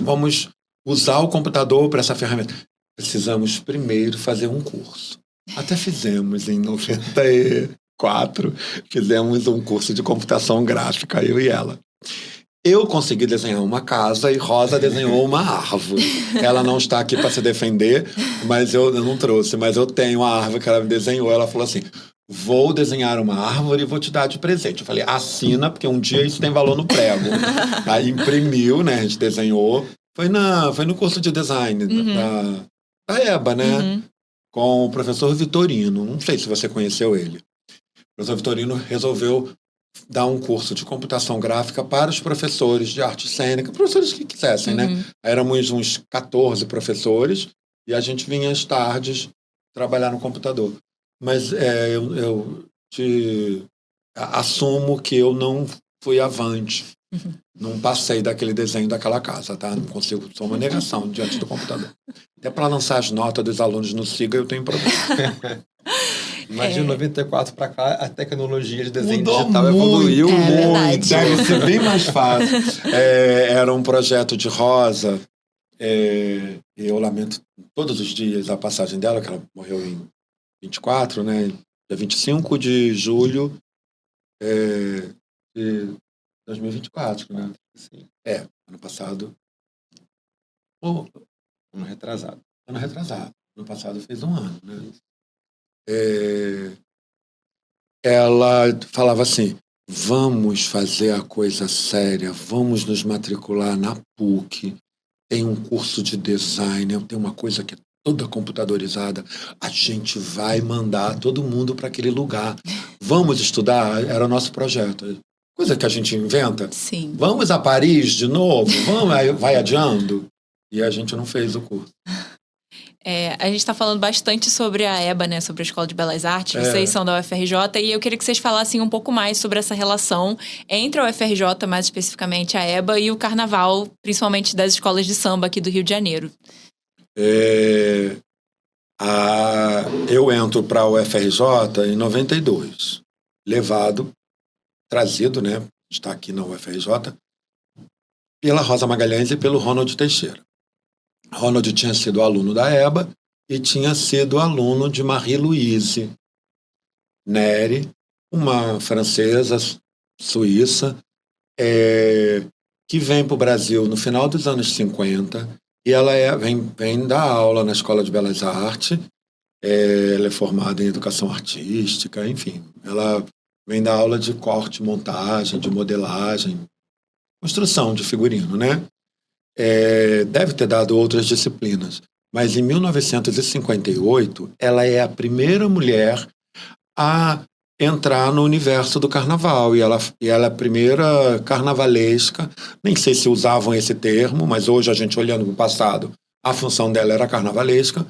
Speaker 3: vamos usar o computador para essa ferramenta? Precisamos primeiro fazer um curso. Até fizemos em 94, fizemos um curso de computação gráfica, eu e ela. Eu consegui desenhar uma casa e Rosa desenhou uma árvore. Ela não está aqui para se defender, mas eu não trouxe. Mas eu tenho a árvore que ela desenhou. Ela falou assim, vou desenhar uma árvore e vou te dar de presente. Eu falei, assina, porque um dia isso tem valor no prego. Aí imprimiu, né? A gente desenhou. Foi no curso de design da EBA, né? Com o professor Vitorino. Não sei se você conheceu ele. O professor Vitorino resolveu dar um curso de computação gráfica para os professores de arte cênica, professores que quisessem, né? Éramos uns 14 professores e a gente vinha às tardes trabalhar no computador. Mas eu te assumo que eu não fui avante. Não passei daquele desenho daquela casa, tá? Não consigo, sou uma negação diante do computador. Até para lançar as notas dos alunos no SIGA eu tenho problema.
Speaker 4: Mas de 94 para cá, a tecnologia de desenho
Speaker 3: Mudou
Speaker 4: digital
Speaker 3: muito,
Speaker 4: evoluiu muito.
Speaker 3: Deve ser bem mais fácil. Era um projeto de Rosa. E eu lamento todos os dias a passagem dela, que ela morreu em 24, né? Dia 25 de julho de 2024, né?
Speaker 4: Sim.
Speaker 3: Ano passado.
Speaker 4: Ano retrasado.
Speaker 3: Ano passado fez um ano, né? Ela falava assim, vamos fazer a coisa séria, vamos nos matricular na PUC, tem um curso de design, tem uma coisa que é toda computadorizada, a gente vai mandar todo mundo para aquele lugar. Vamos estudar, era o nosso projeto. Coisa que a gente inventa.
Speaker 2: Sim.
Speaker 3: Vamos a Paris de novo? Vamos, aí vai adiando. E a gente não fez o curso.
Speaker 2: A gente está falando bastante sobre a EBA, né? Sobre a Escola de Belas Artes. Vocês são da UFRJ e eu queria que vocês falassem um pouco mais sobre essa relação entre a UFRJ, mais especificamente a EBA, e o Carnaval, principalmente das escolas de samba aqui do Rio de Janeiro.
Speaker 3: Eu entro para a UFRJ em 92. Trazido, né? Está aqui na UFRJ, pela Rosa Magalhães e pelo Ronald Teixeira. Ronald tinha sido aluno da EBA e tinha sido aluno de Marie-Louise Neri, uma francesa suíça, que vem para o Brasil no final dos anos 50 e ela vem dar aula na Escola de Belas Artes. Ela é formada em educação artística, enfim. Ela vem dar aula de corte, montagem, de modelagem, construção de figurino, né? Deve ter dado outras disciplinas, mas em 1958 ela é a primeira mulher a entrar no universo do carnaval e ela é a primeira carnavalesca, nem sei se usavam esse termo, mas hoje a gente olhando para o passado, a função dela era carnavalesca,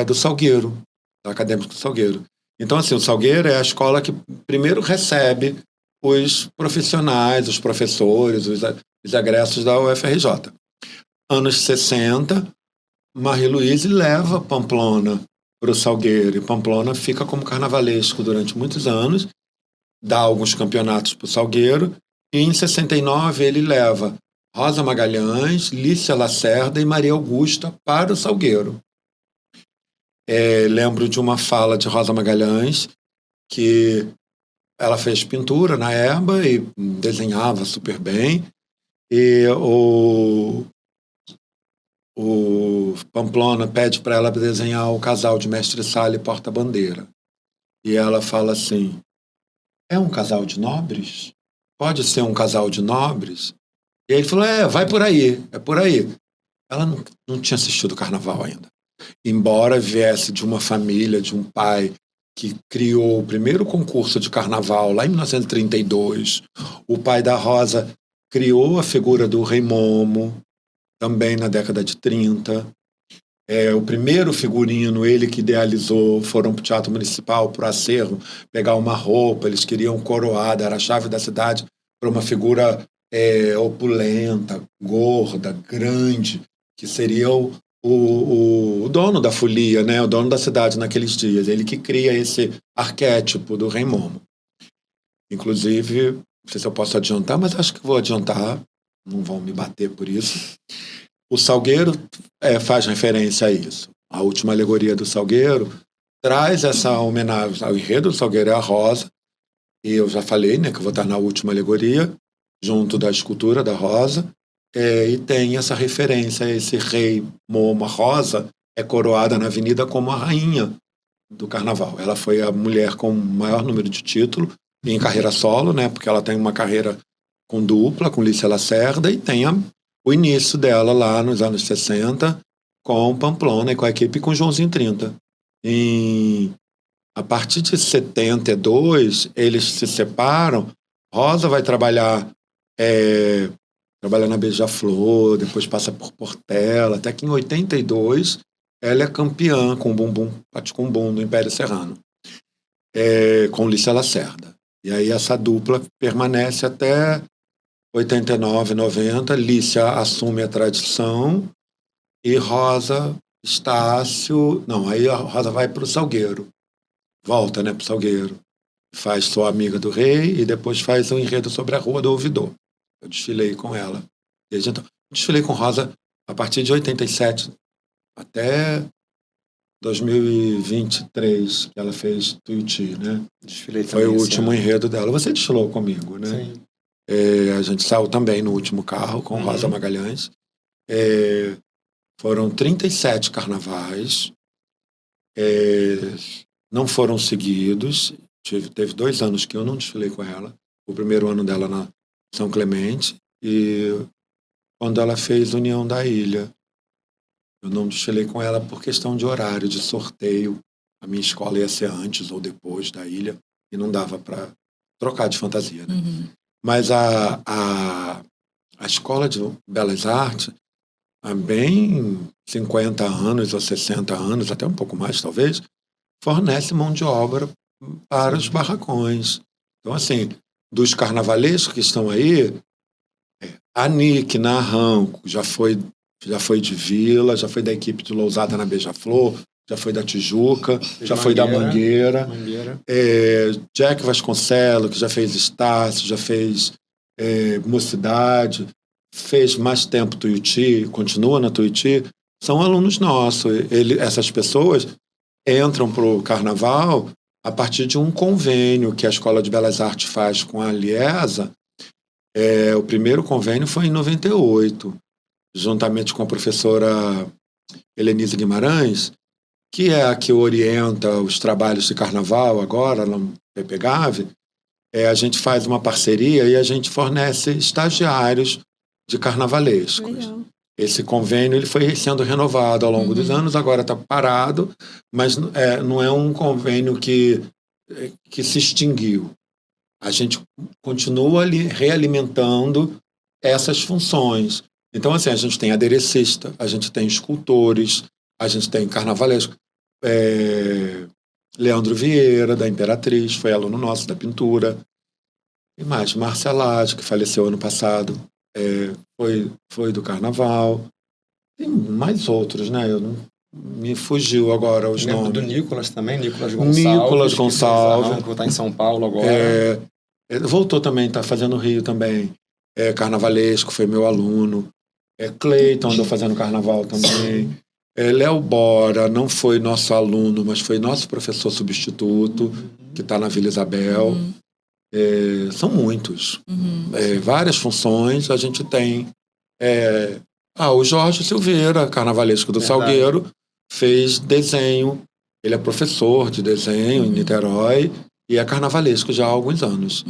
Speaker 3: do Salgueiro, da Acadêmica do Salgueiro. Então assim, o Salgueiro é a escola que primeiro recebe os profissionais, os professores, os egressos da UFRJ. Anos 60, Marie-Louise leva Pamplona para o Salgueiro. E Pamplona fica como carnavalesco durante muitos anos, dá alguns campeonatos para o Salgueiro. E em 69 ele leva Rosa Magalhães, Lícia Lacerda e Maria Augusta para o Salgueiro. Lembro de uma fala de Rosa Magalhães que ela fez pintura na EBA e desenhava super bem. E o Pamplona pede para ela desenhar o casal de Mestre Sala e Porta-Bandeira. E ela fala assim, é um casal de nobres? Pode ser um casal de nobres? E aí ele falou, vai por aí, é por aí. Ela não tinha assistido o Carnaval ainda. Embora viesse de uma família, de um pai que criou o primeiro concurso de Carnaval lá em 1932, o pai da Rosa criou a figura do Rei Momo, também na década de 30. O primeiro figurino, ele que idealizou, foram para o Teatro Municipal, para o acervo, pegar uma roupa, eles queriam coroada, era a chave da cidade, para uma figura opulenta, gorda, grande, que seria o dono da folia, né? O dono da cidade naqueles dias. Ele que cria esse arquétipo do Rei Momo. Inclusive, não sei se eu posso adiantar, mas acho que vou adiantar, não vão me bater por isso. O Salgueiro faz referência a isso. A última alegoria do Salgueiro traz essa homenagem ao enredo do Salgueiro e a Rosa, e eu já falei, né, que eu vou estar na última alegoria, junto da escultura da Rosa, e tem essa referência a esse rei Momo. A Rosa é coroada na avenida como a rainha do carnaval. Ela foi a mulher com o maior número de títulos em carreira solo, né, porque ela tem uma carreira com dupla, com Lícia Lacerda, e tem o início dela lá nos anos 60, com Pamplona e com a equipe com Joãozinho 30. A partir de 72, eles se separam. Rosa vai trabalhar na Beija-Flor, depois passa por Portela, até que em 82 ela é campeã com o bumbum, Paticumbum, do Império Serrano, com Lícia Lacerda. E aí essa dupla permanece até 89, 90. Lícia assume a tradição e Rosa Estácio... Não, aí a Rosa vai para o Salgueiro. Volta, né, para o Salgueiro. Faz Sou Amiga do Rei e depois faz um enredo sobre a Rua do Ouvidor. Eu desfilei com ela. Desde então, desfilei com Rosa a partir de 87 até 2023, que ela fez Tuiuti, né?
Speaker 4: Desfilei
Speaker 3: Foi
Speaker 4: também
Speaker 3: o
Speaker 4: esse
Speaker 3: último
Speaker 4: ano.
Speaker 3: enredo dela. Você desfilou comigo, né?
Speaker 4: Sim.
Speaker 3: A gente saiu também no último carro com Rosa Magalhães. Foram 37 carnavais. Não foram seguidos. Teve 2 anos que eu não desfilei com ela. O primeiro ano dela na São Clemente e quando ela fez União da Ilha. Eu não desfilei com ela por questão de horário, de sorteio. A minha escola ia ser antes ou depois da ilha e não dava para trocar de fantasia, né? Mas a Escola de Belas Artes, há bem 50 anos ou 60 anos, até um pouco mais talvez, fornece mão de obra para os barracões. Então, assim, dos carnavalescos que estão aí, a Nick Narrão já foi de Vila, já foi da equipe de Lousada na Beija-Flor, já foi da Tijuca, já foi da Mangueira. Jack Vasconcelos, que já fez Estácio, já fez Mocidade, fez mais tempo Tuiuti, continua na Tuiuti, são alunos nossos. Essas pessoas entram para o carnaval a partir de um convênio que a Escola de Belas Artes faz com a Liesa. O primeiro convênio foi em 98, juntamente com a professora Helenise Guimarães, que é a que orienta os trabalhos de carnaval agora no PPGAV. A gente faz uma parceria e a gente fornece estagiários de carnavalescos.
Speaker 1: Legal.
Speaker 3: Esse convênio ele foi sendo renovado ao longo dos anos, agora está parado, mas não é um convênio que se extinguiu. A gente continua ali realimentando essas funções. Então, assim, a gente tem aderecista, a gente tem escultores, a gente tem carnavalesco. Leandro Vieira, da Imperatriz, foi aluno nosso da pintura. E mais, Marcelade, que faleceu ano passado, foi do carnaval. Tem mais outros, né? Me fugiu agora os nomes.
Speaker 4: Do Nicolas também, Nicolas
Speaker 3: Gonçalves.
Speaker 4: Que está em São Paulo agora.
Speaker 3: Voltou também, está fazendo Rio também. Carnavalesco, foi meu aluno. Cleiton andou fazendo carnaval também. Léo Bora não foi nosso aluno, mas foi nosso professor substituto, que está na Vila Isabel. São muitos. Várias funções. A gente tem... o Jorge Silveira, carnavalesco do Salgueiro, fez desenho. Ele é professor de desenho em Niterói e é carnavalesco já há alguns anos.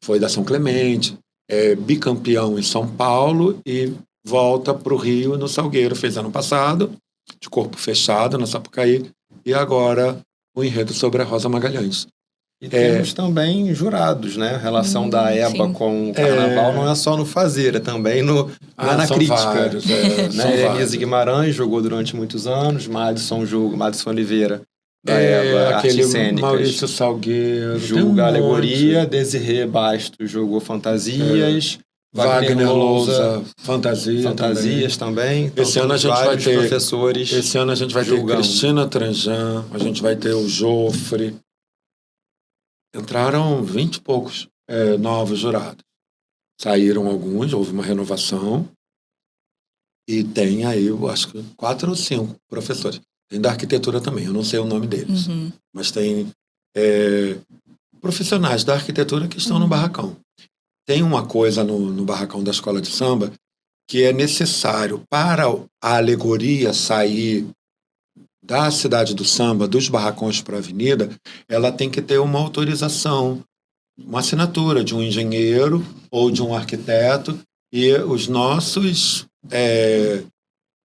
Speaker 3: Foi da São Clemente, bicampeão em São Paulo e volta para o Rio no Salgueiro. Fez ano passado, de corpo fechado, na Sapucaí, e agora o enredo sobre a Rosa Magalhães.
Speaker 4: E temos também jurados, né? A relação da EBA com o carnaval não é só no fazer, é também na crítica.
Speaker 3: Vários,
Speaker 4: Elise Guimarães jogou durante muitos anos, Madison Oliveira, da EBA, Artes Cênicas.
Speaker 3: Maurício Salgueiro.
Speaker 4: Julga Alegoria, Desirê Bastos jogou Fantasias. Wagner Lousa, Fantasias também. Então,
Speaker 3: esse ano a gente vai ter
Speaker 4: professores.
Speaker 3: Esse ano a gente vai ter Cristina Tranjan, a gente vai ter o Jofre. Entraram 20 e poucos novos jurados. Saíram alguns, houve uma renovação. E tem aí, eu acho que 4 ou 5 professores. Tem da arquitetura também, eu não sei o nome deles. Mas tem profissionais da arquitetura que estão no barracão. Tem uma coisa no barracão da escola de samba que é necessário para a alegoria sair da cidade do samba, dos barracões para a avenida, ela tem que ter uma autorização, uma assinatura de um engenheiro ou de um arquiteto, e os nossos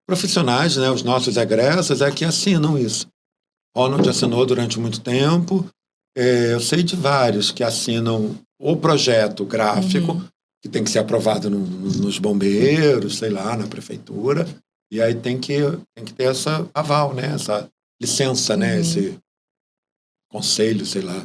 Speaker 3: profissionais, né, os nossos egressos, é que assinam isso. Ronald assinou durante muito tempo, eu sei de vários que assinam o projeto gráfico, que tem que ser aprovado nos bombeiros, sei lá, na prefeitura, e aí tem que ter essa aval, né, essa licença, né, esse conselho, sei lá.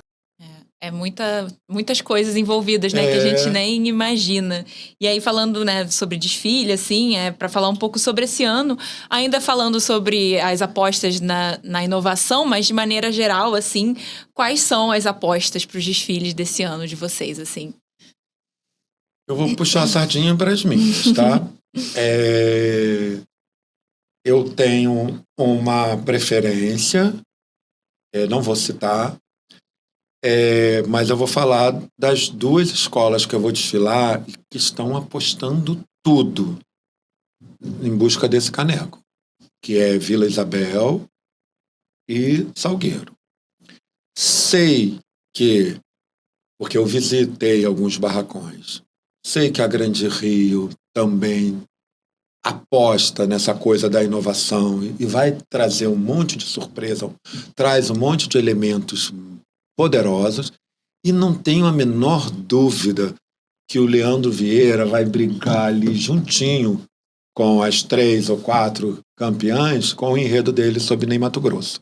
Speaker 2: É muitas coisas envolvidas, né, que a gente nem imagina. E aí, falando, né, sobre desfile, assim, para falar um pouco sobre esse ano, ainda falando sobre as apostas na inovação, mas de maneira geral, assim, quais são as apostas para os desfiles desse ano de vocês, assim?
Speaker 3: Eu vou puxar a sardinha para as minhas, tá? Eu tenho uma preferência, não vou citar, mas eu vou falar das duas escolas que eu vou desfilar e que estão apostando tudo em busca desse caneco, que é Vila Isabel e Salgueiro. Sei que, porque eu visitei alguns barracões, sei que a Grande Rio também aposta nessa coisa da inovação e vai trazer um monte de surpresa, traz um monte de elementos poderosos, e não tenho a menor dúvida que o Leandro Vieira vai brincar ali juntinho com as 3 ou 4 campeãs com o enredo dele sobre Ney Matogrosso.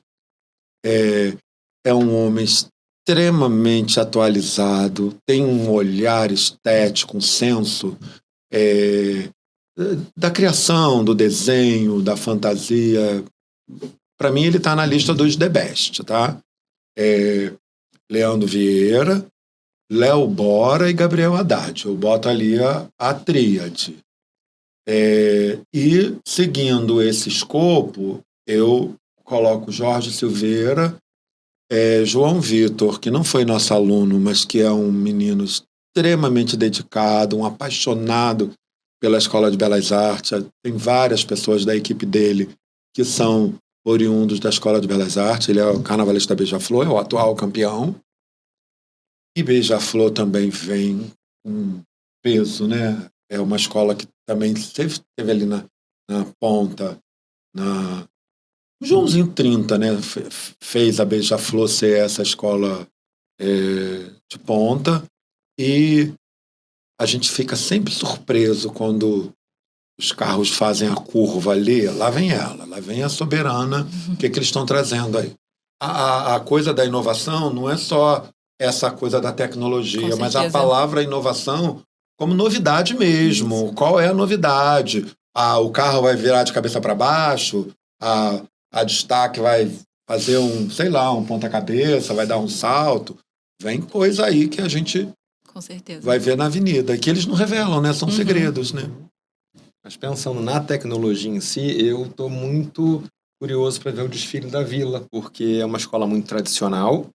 Speaker 3: É um homem extremamente atualizado, tem um olhar estético, um senso da criação, do desenho, da fantasia. Para mim, ele está na lista dos The Best, tá? Leandro Vieira, Léo Bora e Gabriel Haddad. Eu boto ali a tríade. E, seguindo esse escopo, eu coloco Jorge Silveira, João Vitor, que não foi nosso aluno, mas que é um menino extremamente dedicado, um apaixonado pela Escola de Belas Artes. Tem várias pessoas da equipe dele que são oriundos da Escola de Belas Artes. Ele é o carnavalesco da Beija-Flor, é o atual campeão. E Beija-Flor também vem com peso, né? É uma escola que também esteve ali na ponta, Joãozinho 30, né? Fez a Beija-Flor ser essa escola de ponta, e a gente fica sempre surpreso quando os carros fazem a curva ali. Lá vem ela, lá vem a soberana. O que eles estão trazendo aí? A coisa da inovação não é só essa coisa da tecnologia, mas a palavra inovação como novidade mesmo. Isso. Qual é a novidade? O carro vai virar de cabeça para baixo, a destaque vai fazer um ponta-cabeça, vai dar um salto. Vem coisa aí que a gente
Speaker 2: com certeza
Speaker 3: vai ver na avenida, que eles não revelam, né? São segredos, né?
Speaker 4: Mas pensando na tecnologia em si, eu estou muito curioso para ver o desfile da Vila, porque é uma escola muito tradicional,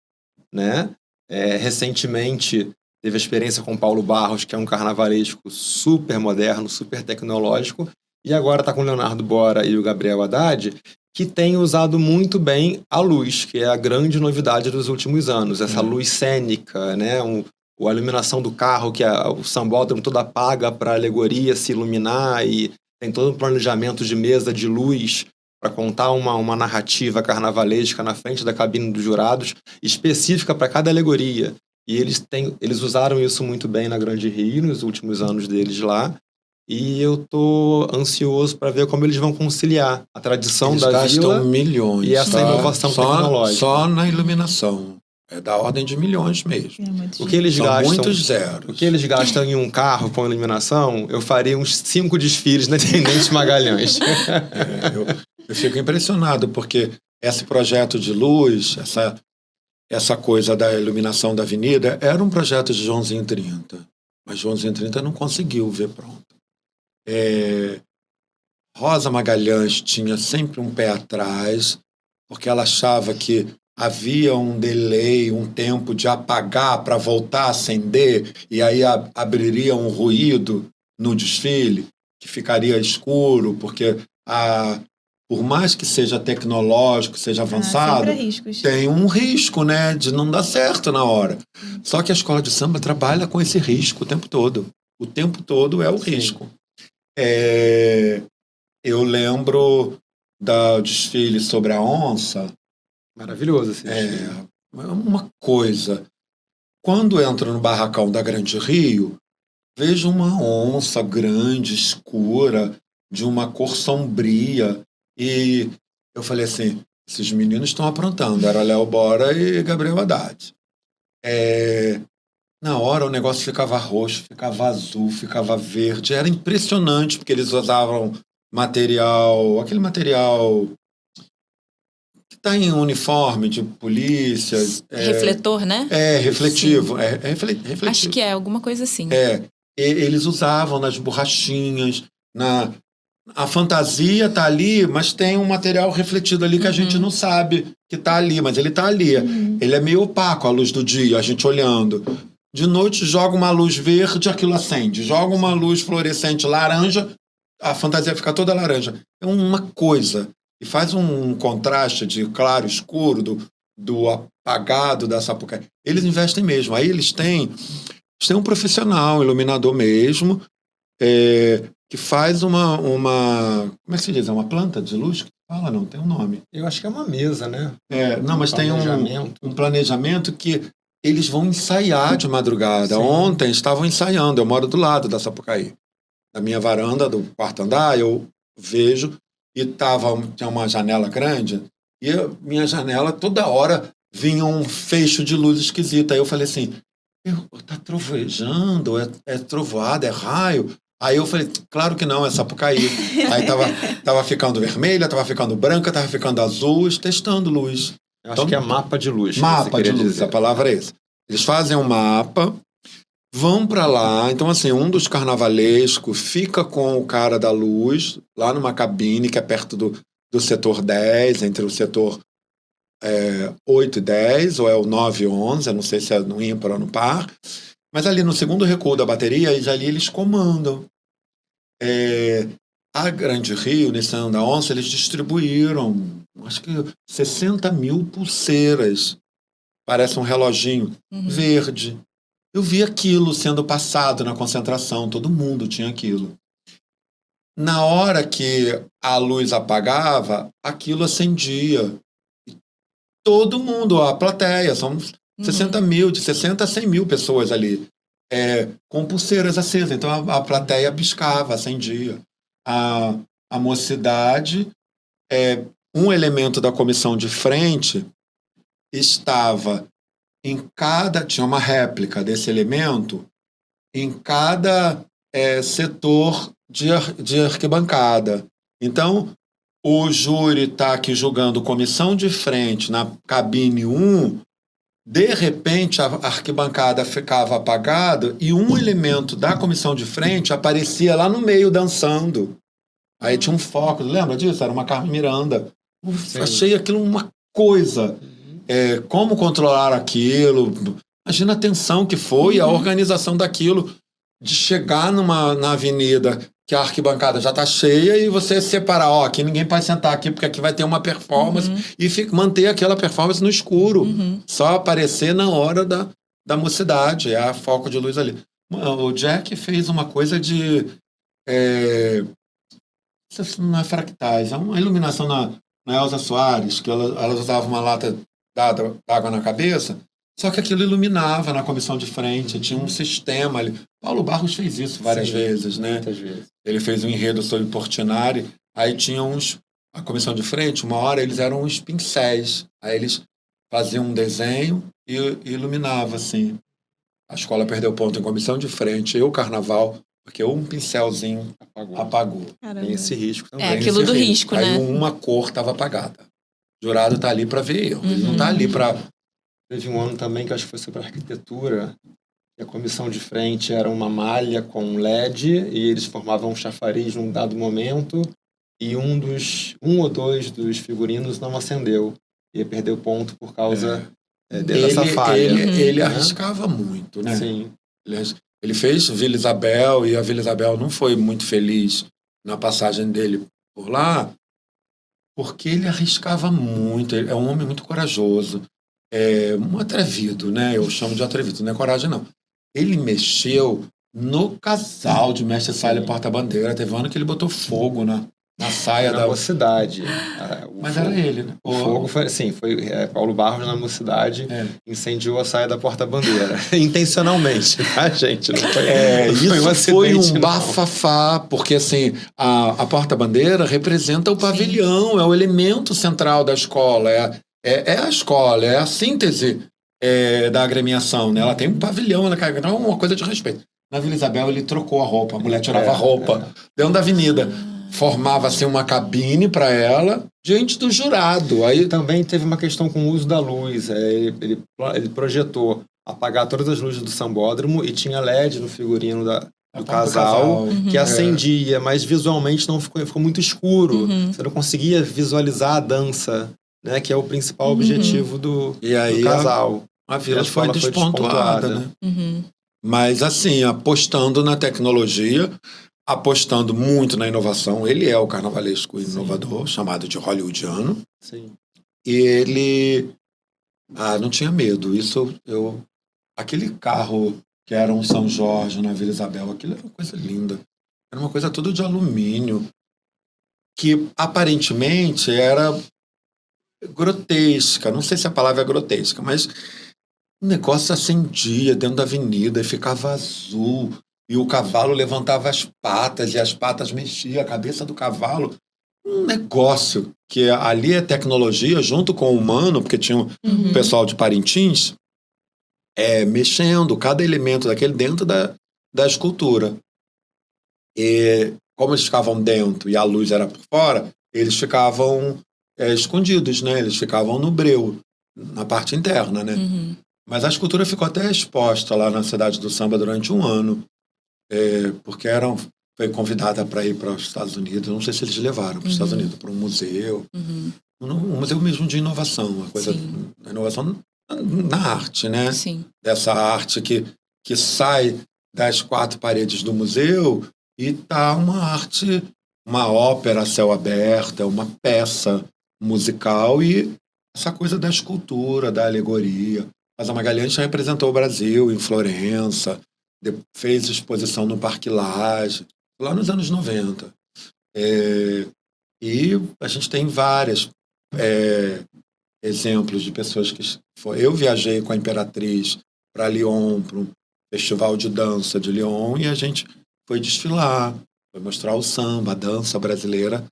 Speaker 4: né? Recentemente teve a experiência com Paulo Barros, que é um carnavalesco super moderno, super tecnológico, e agora está com o Leonardo Bora e o Gabriel Haddad, que tem usado muito bem a luz, que é a grande novidade dos últimos anos. Essa luz cênica, né? A iluminação do carro, que o sambódromo todo apaga para a alegoria se iluminar, e tem todo um planejamento de mesa de luz para contar uma narrativa carnavalesca na frente da cabine dos jurados, específica para cada alegoria. E eles usaram isso muito bem na Grande Rio, nos últimos anos deles lá. E eu tô ansioso para ver como eles vão conciliar a tradição da Vila
Speaker 3: milhões,
Speaker 4: e essa inovação tecnológica.
Speaker 3: Só na iluminação. É da ordem de milhões mesmo.
Speaker 4: O que eles
Speaker 3: São
Speaker 4: gastam,
Speaker 3: muitos zeros.
Speaker 4: O que eles gastam em um carro com iluminação, eu faria uns 5 desfiles na Tenente Magalhães.
Speaker 3: Eu fico impressionado, porque esse projeto de luz, essa coisa da iluminação da avenida, era um projeto de Joãozinho 30. Mas Joãozinho 30 não conseguiu ver pronto. Rosa Magalhães tinha sempre um pé atrás. porque ela achava que havia um delay, um tempo de apagar para voltar a acender, e aí abriria um ruído no desfile, que ficaria escuro, porque por mais que seja tecnológico, seja avançado,
Speaker 1: sempre há riscos.
Speaker 3: tem um risco, né, de não dar certo na hora. Só que a escola de samba trabalha com esse risco o tempo todo. O tempo todo é o risco. Eu lembro do desfile sobre a onça.
Speaker 4: Maravilhoso esse desfile.
Speaker 3: Uma coisa. Quando entro no barracão da Grande Rio, vejo uma onça grande, escura, de uma cor sombria. E eu falei assim, esses meninos estão aprontando. Era Léo Bora e Gabriel Haddad. Na hora o negócio ficava roxo, ficava azul, ficava verde. Era impressionante, porque eles usavam aquele material que está em uniforme de polícia.
Speaker 2: Refletor, né?
Speaker 3: Refletivo. Refletivo.
Speaker 2: Acho que é alguma coisa assim.
Speaker 3: Eles usavam nas borrachinhas, a fantasia está ali, mas tem um material refletido ali que a gente não sabe que está ali, mas ele está ali. Ele é meio opaco à luz do dia, a gente olhando. De noite joga uma luz verde, aquilo acende. Joga uma luz fluorescente laranja, a fantasia fica toda laranja. É uma coisa. E faz um contraste de claro e escuro, do apagado da Sapucaí. Eles investem mesmo. Aí eles têm um profissional, um iluminador mesmo, que faz uma... Como é que se diz? É uma planta de luz? Fala, não, tem um nome.
Speaker 4: Eu acho que é uma mesa, né?
Speaker 3: Não, mas tem um planejamento que eles vão ensaiar de madrugada.
Speaker 4: Sim.
Speaker 3: Ontem estavam ensaiando, eu moro do lado da Sapucaí. Na minha varanda do quarto andar, eu vejo, e tinha uma janela grande, e minha janela, toda hora, vinha um fecho de luz esquisita. Aí eu falei assim, tá trovejando, é trovoada, é raio? Aí eu falei, claro que não, é Sapucaí. Aí tava ficando vermelha, tava ficando branca, tava ficando azul, testando luz.
Speaker 4: Eu acho que é mapa de luz.
Speaker 3: Mapa de luz, a palavra é essa. Eles fazem um mapa, vão para lá. Então, assim, um dos carnavalescos fica com o cara da luz, lá numa cabine que é perto do setor 10, entre o setor 8 e 10, ou é o 9 e 11, eu não sei se é no ímpar ou no par. Mas ali no segundo recuo da bateria, ali eles comandam. A Grande Rio, nesse ano da onça, eles distribuíram, acho que 60 mil pulseiras. Parece um reloginho verde. Eu vi aquilo sendo passado na concentração, todo mundo tinha aquilo. Na hora que a luz apagava, aquilo acendia. E todo mundo, a plateia, são 60 mil, de 60 a 100 mil pessoas ali, com pulseiras acesas. Então a plateia piscava, acendia. A mocidade, um elemento da comissão de frente estava tinha uma réplica desse elemento em cada setor de arquibancada. Então, o júri está aqui julgando comissão de frente na cabine 1, de repente a arquibancada ficava apagada e um elemento da comissão de frente aparecia lá no meio dançando. Aí tinha um foco, lembra disso? Era uma Carmen Miranda. Achei aquilo uma coisa. Como controlar aquilo? Imagina a tensão que foi, a organização daquilo, de chegar na avenida que a arquibancada já está cheia e você separar, aqui ninguém pode sentar aqui porque aqui vai ter uma performance e manter aquela performance no escuro, só aparecer na hora da mocidade, a foco de luz ali. O Jack fez uma coisa de isso não é fractais, é uma iluminação na Elza Soares, que ela usava uma lata d'água na cabeça, só que aquilo iluminava na comissão de frente, tinha um sistema ali. Paulo Barros fez isso várias vezes, né?
Speaker 4: Muitas vezes.
Speaker 3: Ele fez um enredo sobre Portinari, aí tinha a comissão de frente, uma hora eles eram uns pincéis, aí eles faziam um desenho e iluminava assim. A escola perdeu ponto em comissão de frente, Carnaval, porque um pincelzinho apagou.
Speaker 4: Tem esse risco também.
Speaker 2: Aquilo do risco, né?
Speaker 3: Aí uma cor estava apagada. O jurado está ali para ver erro, ele não está ali para...
Speaker 4: Teve um ano também que acho que foi sobre arquitetura, que a comissão de frente era uma malha com LED e eles formavam um chafariz num dado momento e um ou dois dos figurinos não acendeu. E perdeu ponto por causa dessa falha.
Speaker 3: Ele arriscava muito, né?
Speaker 4: Sim.
Speaker 3: Ele fez Vila Isabel e a Vila Isabel não foi muito feliz na passagem dele por lá, porque ele arriscava muito. Ele é um homem muito corajoso, um atrevido, né? Eu chamo de atrevido, não é coragem, não. Ele mexeu no casal de mestre Sala e porta-bandeira. Teve um ano que ele botou fogo na saia
Speaker 4: Na
Speaker 3: da
Speaker 4: mocidade.
Speaker 3: Mas era ele, né?
Speaker 4: O fogo foi Paulo Barros na mocidade incendiou a saia da porta-bandeira. Intencionalmente, tá, gente? Não foi,
Speaker 3: isso foi um bafafá, porque assim, a porta-bandeira representa o pavilhão, é o elemento central da escola, é a escola, é a síntese da agremiação, né? Ela tem um pavilhão, ela é uma coisa de respeito. Na Vila Isabel ele trocou a roupa, a mulher tirava a roupa dentro da avenida. Formava-se uma cabine para ela diante do jurado. Aí
Speaker 4: também teve uma questão com o uso da luz. Ele projetou apagar todas as luzes do sambódromo e tinha LED no figurino do casal que acendia, mas visualmente não ficou muito escuro. Você não conseguia visualizar a dança, né, que é o principal objetivo do casal.
Speaker 3: A vila foi despontuada, né? Mas assim, apostando na tecnologia, apostando muito na inovação. Ele é o carnavalesco inovador, chamado de hollywoodiano.
Speaker 4: Sim.
Speaker 3: E ele não tinha medo. Aquele carro que era um São Jorge na Vila Isabel, aquilo era uma coisa linda. Era uma coisa toda de alumínio, que aparentemente era grotesca. Não sei se a palavra é grotesca, mas o negócio acendia dentro da avenida e ficava azul. E o cavalo levantava as patas, e as patas mexiam a cabeça do cavalo. Um negócio que ali é tecnologia junto com o humano, porque tinha o pessoal de Parintins mexendo cada elemento daquele dentro da escultura. E como eles ficavam dentro e a luz era por fora, eles ficavam escondidos, né? Eles ficavam no breu, na parte interna, né? Mas a escultura ficou até exposta lá na Cidade do Samba durante um ano. Porque foi convidada para ir para os Estados Unidos. Eu não sei se eles levaram para os Estados Unidos, para um museu. Um museu mesmo de inovação. Uma coisa da inovação na arte, né?
Speaker 2: Sim.
Speaker 3: Dessa arte que sai das quatro paredes do museu e tá uma arte, uma ópera a céu aberto, uma peça musical e essa coisa da escultura, da alegoria. Mas a Magalhães já representou o Brasil em Florença, fez exposição no Parque Lage, lá nos anos 90. E a gente tem vários exemplos de pessoas que eu viajei com a Imperatriz para Lyon, para um festival de dança de Lyon, e a gente foi desfilar, foi mostrar o samba, a dança brasileira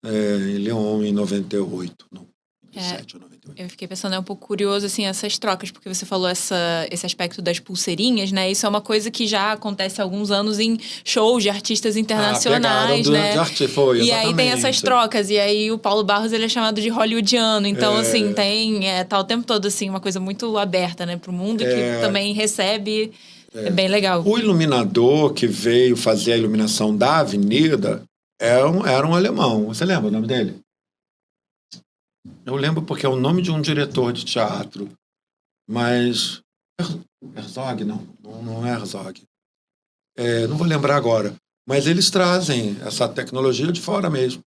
Speaker 3: em Lyon em 98, 97 ou 98.
Speaker 2: Eu fiquei pensando, um pouco curioso, assim, essas trocas, porque você falou esse aspecto das pulseirinhas, né? Isso é uma coisa que já acontece há alguns anos em shows de artistas internacionais, né?
Speaker 3: Exatamente.
Speaker 2: E aí tem essas trocas, e aí o Paulo Barros, ele é chamado de hollywoodiano, então, assim, tá o tempo todo, assim, uma coisa muito aberta, né? Pro mundo, que também recebe, é bem legal.
Speaker 3: O iluminador que veio fazer a iluminação da avenida era um alemão, você lembra o nome dele? Eu lembro porque é o nome de um diretor de teatro, mas Herzog, não é Herzog. Não vou lembrar agora, mas eles trazem essa tecnologia de fora mesmo.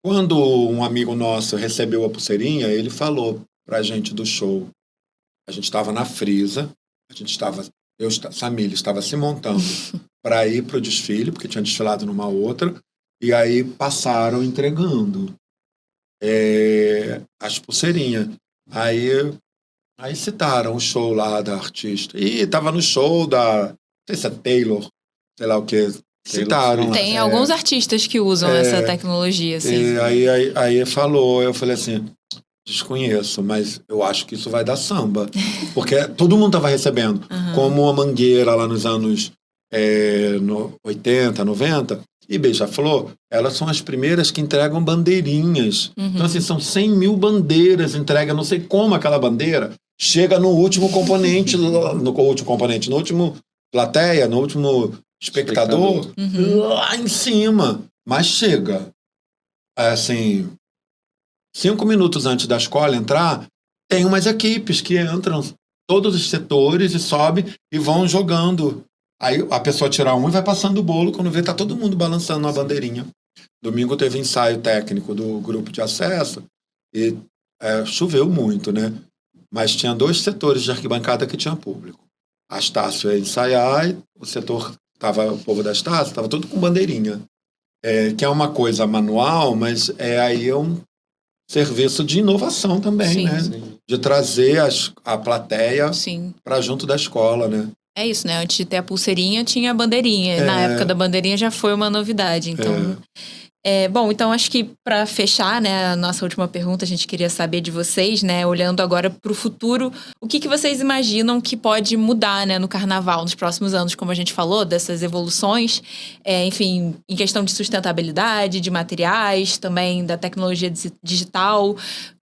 Speaker 3: Quando um amigo nosso recebeu a pulseirinha, ele falou pra gente do show. A gente estava na frisa, Samília estava se montando para ir pro desfile, porque tinha desfilado numa outra, e aí passaram entregando as pulseirinhas. Aí citaram o show lá da artista. E tava no show da... Não sei se é Taylor, sei lá o que. Citaram.
Speaker 2: Tem alguns artistas que usam essa tecnologia, assim.
Speaker 3: Aí falou, eu falei assim, desconheço, mas eu acho que isso vai dar samba. Porque todo mundo tava recebendo. Como a Mangueira lá nos anos 80, 90... E Beija-Flor, elas são as primeiras que entregam bandeirinhas. Então, assim, são 100 mil bandeiras entregas. Não sei como aquela bandeira chega no último componente, no último plateia, no último espectador. Lá em cima. Mas chega. assim, 5 minutos antes da escola entrar, tem umas equipes que entram, todos os setores, e sobem e vão jogando. Aí a pessoa tira um e vai passando o bolo, quando vê, tá todo mundo balançando uma bandeirinha. Domingo teve ensaio técnico do grupo de acesso e choveu muito, né? Mas tinha 2 setores de arquibancada que tinha público. A Estácio ia ensaiar e o povo da Estácio estava tudo com bandeirinha. Que é uma coisa manual, mas aí é um serviço de inovação também,
Speaker 2: Sim.
Speaker 3: né?
Speaker 4: Sim.
Speaker 3: De trazer a plateia
Speaker 2: Sim.
Speaker 3: para junto da escola, né?
Speaker 2: É isso, né? Antes de ter a pulseirinha, tinha a bandeirinha. Na época da bandeirinha já foi uma novidade. Então, bom, então acho que para fechar, né, a nossa última pergunta, a gente queria saber de vocês, né, olhando agora para o futuro, o que vocês imaginam que pode mudar, né, no carnaval nos próximos anos, como a gente falou, dessas evoluções, enfim, em questão de sustentabilidade, de materiais, também da tecnologia digital,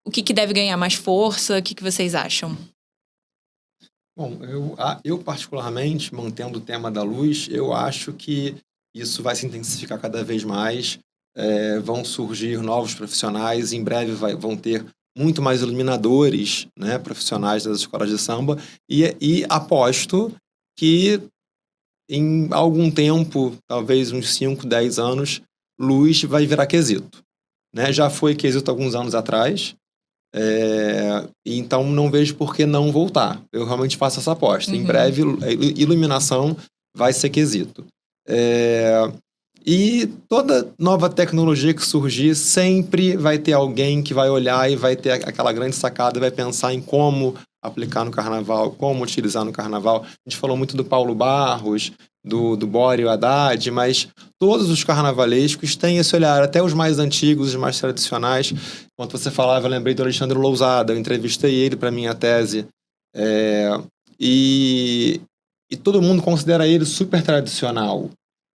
Speaker 2: o que deve ganhar mais força, o que vocês acham?
Speaker 4: Bom, eu particularmente, mantendo o tema da luz, eu acho que isso vai se intensificar cada vez mais. Vão surgir novos profissionais, em breve vão ter muito mais iluminadores, né, profissionais das escolas de samba, e aposto que em algum tempo, talvez uns 5, 10 anos, luz vai virar quesito. Né? Já foi quesito alguns anos atrás, então não vejo por que não voltar. Eu realmente faço essa aposta. Em breve, iluminação vai ser quesito. E toda nova tecnologia que surgir, sempre vai ter alguém que vai olhar e vai ter aquela grande sacada e vai pensar em como aplicar no carnaval, como utilizar no carnaval. A gente falou muito do Paulo Barros, do Bório Haddad, mas todos os carnavalescos têm esse olhar, até os mais antigos, os mais tradicionais. Quando você falava, eu lembrei do Alexandre Lousada, eu entrevistei ele para minha tese. E todo mundo considera ele super tradicional.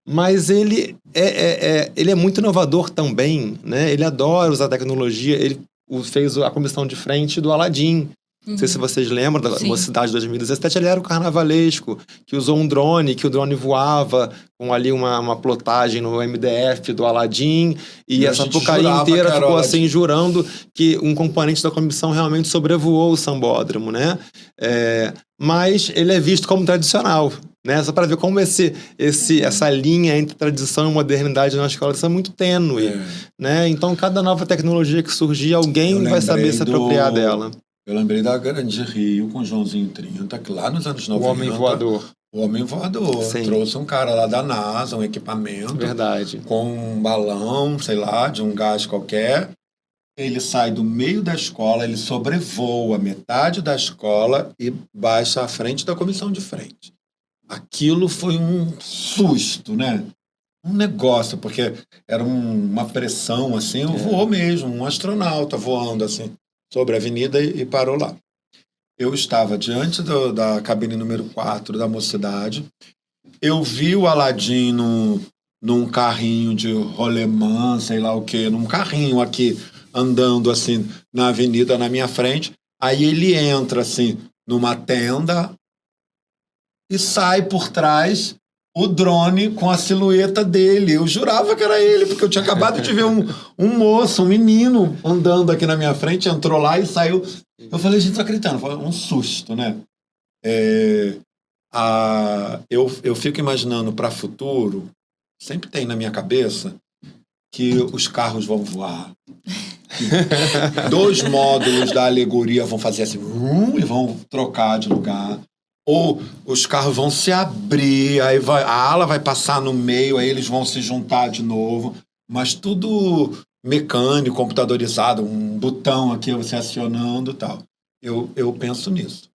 Speaker 4: Mas ele é muito inovador também, né? Ele adora usar tecnologia. Ele fez a comissão de frente do Aladim. Não sei se vocês lembram da Mocidade de 2017. Ele era o carnavalesco, que usou um drone, que o drone voava com ali uma plotagem no MDF do Aladim. E essa Pucaí inteira ficou assim, jurando que um componente da comissão realmente sobrevoou o sambódromo, né? Mas ele é visto como tradicional. Né? Só para ver como essa linha entre tradição e modernidade na escola é muito tênue. Né? Então, cada nova tecnologia que surgir, alguém vai saber se apropriar dela.
Speaker 3: Eu lembrei da Grande Rio com o Joãozinho 30, que lá nos anos 90...
Speaker 4: O Homem Voador.
Speaker 3: O Homem Voador. Sim. Trouxe um cara lá da NASA, um equipamento.
Speaker 4: Verdade.
Speaker 3: Com um balão, sei lá, de um gás qualquer. Ele sai do meio da escola, ele sobrevoa metade da escola e baixa à frente da comissão de frente. Aquilo foi um susto, né? Um negócio, porque era uma pressão, assim, voou mesmo, um astronauta voando, assim, sobre a avenida e parou lá. Eu estava diante da cabine número 4 da Mocidade. Eu vi o Aladim num carrinho de rolemã, sei lá o quê, num carrinho aqui, andando, assim, na avenida, na minha frente. Aí ele entra, assim, numa tenda e sai por trás o drone com a silhueta dele. Eu jurava que era ele, porque eu tinha acabado de ver um moço, um menino, andando aqui na minha frente, entrou lá e saiu. Eu falei, gente, tô acreditando. Foi um susto, né? Eu fico imaginando para futuro, sempre tem na minha cabeça, que os carros vão voar. 2 módulos da alegoria vão fazer assim, e vão trocar de lugar. Ou os carros vão se abrir, aí a ala vai passar no meio, aí eles vão se juntar de novo. Mas tudo mecânico, computadorizado, um botão aqui você acionando e tal. Eu penso nisso.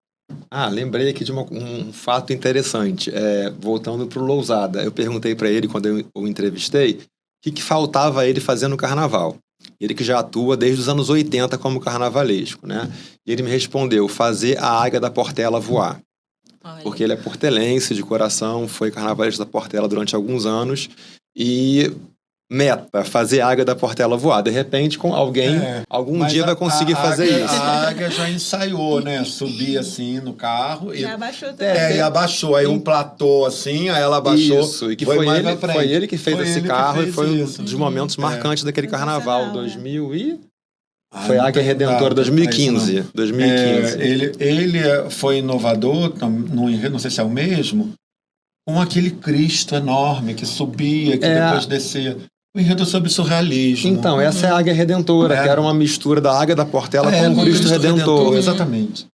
Speaker 4: Lembrei aqui de um fato interessante. Voltando para o Lousada, eu perguntei para ele, quando eu o entrevistei, o que faltava a ele fazer no carnaval. Ele que já atua desde os anos 80 como carnavalesco, né? E ele me respondeu, fazer a águia da Portela voar. Porque ele é portelense de coração, foi carnavalesco da Portela durante alguns anos e meta, fazer a águia da Portela voar. De repente, com alguém, algum
Speaker 3: Mas
Speaker 4: dia vai conseguir fazer isso.
Speaker 3: A águia já ensaiou, né? Subir assim no carro.
Speaker 1: Já abaixou também.
Speaker 3: E abaixou. Aí um platô assim, aí ela abaixou.
Speaker 4: Isso, e que foi ele que fez esse carro e foi um
Speaker 3: isso.
Speaker 4: dos momentos marcantes daquele carnaval. 2000 e...
Speaker 3: Foi
Speaker 4: a Águia Redentora, 2015. 2015.
Speaker 3: Ele foi inovador, não sei se é o mesmo, com aquele Cristo enorme que subia, que depois descia. O enredo sobre surrealismo.
Speaker 4: Então, essa é a Águia Redentora, que era uma mistura da Águia da Portela com o Cristo Redentor.
Speaker 3: Exatamente.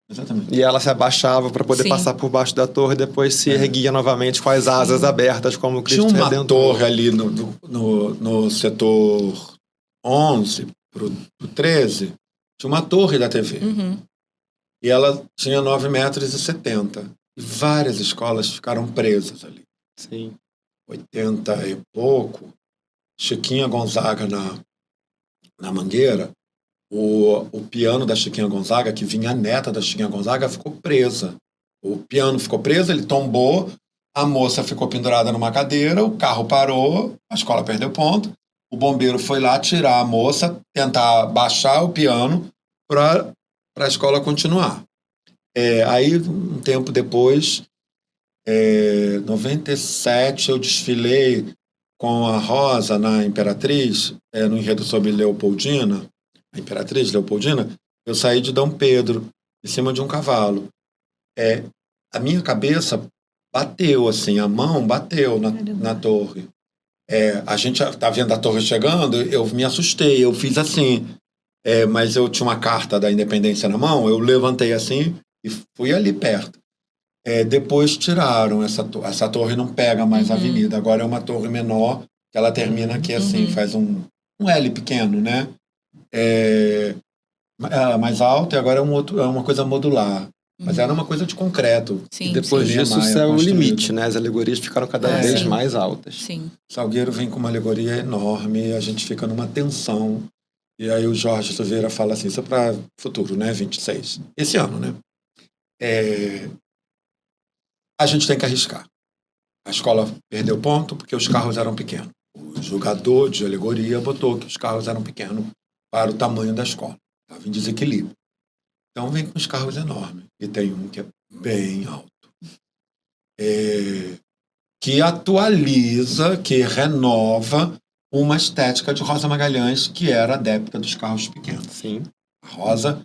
Speaker 4: E ela se abaixava para poder passar por baixo da torre e depois se erguia novamente com as asas abertas, como o Cristo Redentor.
Speaker 3: Tinha uma torre ali no setor 11 pro 13, tinha uma torre da TV. E ela tinha 9,70 metros. E várias escolas ficaram presas ali.
Speaker 4: Sim.
Speaker 3: 80 e pouco. Chiquinha Gonzaga na Mangueira, o piano da Chiquinha Gonzaga, que vinha a neta da Chiquinha Gonzaga, ficou presa. O piano ficou preso, ele tombou, a moça ficou pendurada numa cadeira, o carro parou, a escola perdeu ponto, o bombeiro foi lá tirar a moça, tentar baixar o piano para a escola continuar. Aí, um tempo depois, 97, eu desfilei com a Rosa na Imperatriz, no enredo sobre Leopoldina, a Imperatriz Leopoldina, eu saí de Dom Pedro, em cima de um cavalo. A minha cabeça bateu, assim, a mão bateu na torre. A gente tá vendo a torre chegando, eu me assustei, eu fiz assim, mas eu tinha uma carta da Independência na mão, eu levantei assim e fui ali perto. Depois tiraram essa torre, não pega mais a avenida, agora é uma torre menor, que ela termina aqui assim, faz um L pequeno, né? Mais alta e agora é uma coisa modular. Mas era uma coisa de concreto.
Speaker 2: Sim,
Speaker 4: e depois disso, isso é o limite, né? As alegorias ficaram cada vez mais altas.
Speaker 2: Sim.
Speaker 3: Salgueiro vem com uma alegoria enorme, a gente fica numa tensão. E aí o Jorge Silveira fala assim, isso é para futuro, né? 26. Esse ano, né? A gente tem que arriscar. A escola perdeu ponto porque os carros eram pequenos. O jogador de alegoria botou que os carros eram pequenos para o tamanho da escola. Estava em desequilíbrio. Então vem com os carros enormes. E tem um que é bem alto. Que atualiza, que renova uma estética de Rosa Magalhães, que era adepta dos carros pequenos.
Speaker 4: Sim.
Speaker 3: A Rosa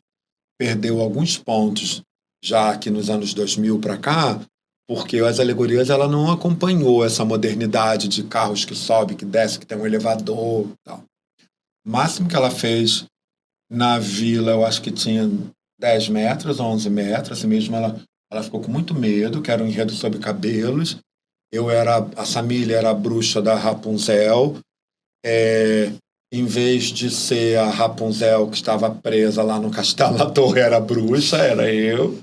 Speaker 3: perdeu alguns pontos já aqui nos anos 2000 para cá, porque as alegorias ela não acompanhou essa modernidade de carros que sobe, que desce, que tem um elevador e tal. O máximo que ela fez na vila, eu acho que tinha 10 metros, 11 metros, assim mesmo ela ficou com muito medo, que era um enredo sobre cabelos. A Samília era a bruxa da Rapunzel. Em vez de ser a Rapunzel que estava presa lá no castelo, a torre era a bruxa, era eu.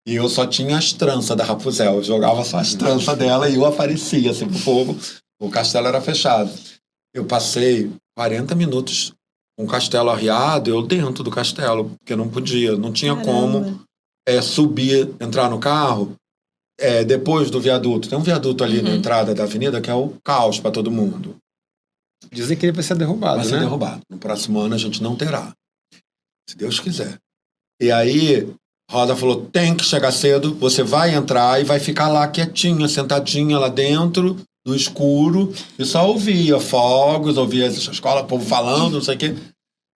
Speaker 3: E eu só tinha as tranças da Rapunzel. Eu jogava só as tranças dela e eu aparecia assim pro povo. O castelo era fechado. Eu passei 40 minutos com o castelo arriado, eu dentro do castelo, porque não podia, não tinha como subir, entrar no carro. Depois do viaduto, tem um viaduto ali na entrada da avenida que é o caos para todo mundo.
Speaker 4: Dizem que ele vai ser derrubado,
Speaker 3: Vai ser derrubado. No próximo ano a gente não terá. Se Deus quiser. E aí, Rosa falou, tem que chegar cedo, você vai entrar e vai ficar lá quietinha, sentadinha lá dentro, no escuro, e só ouvia fogos, ouvia a escola, o povo falando, não sei o quê.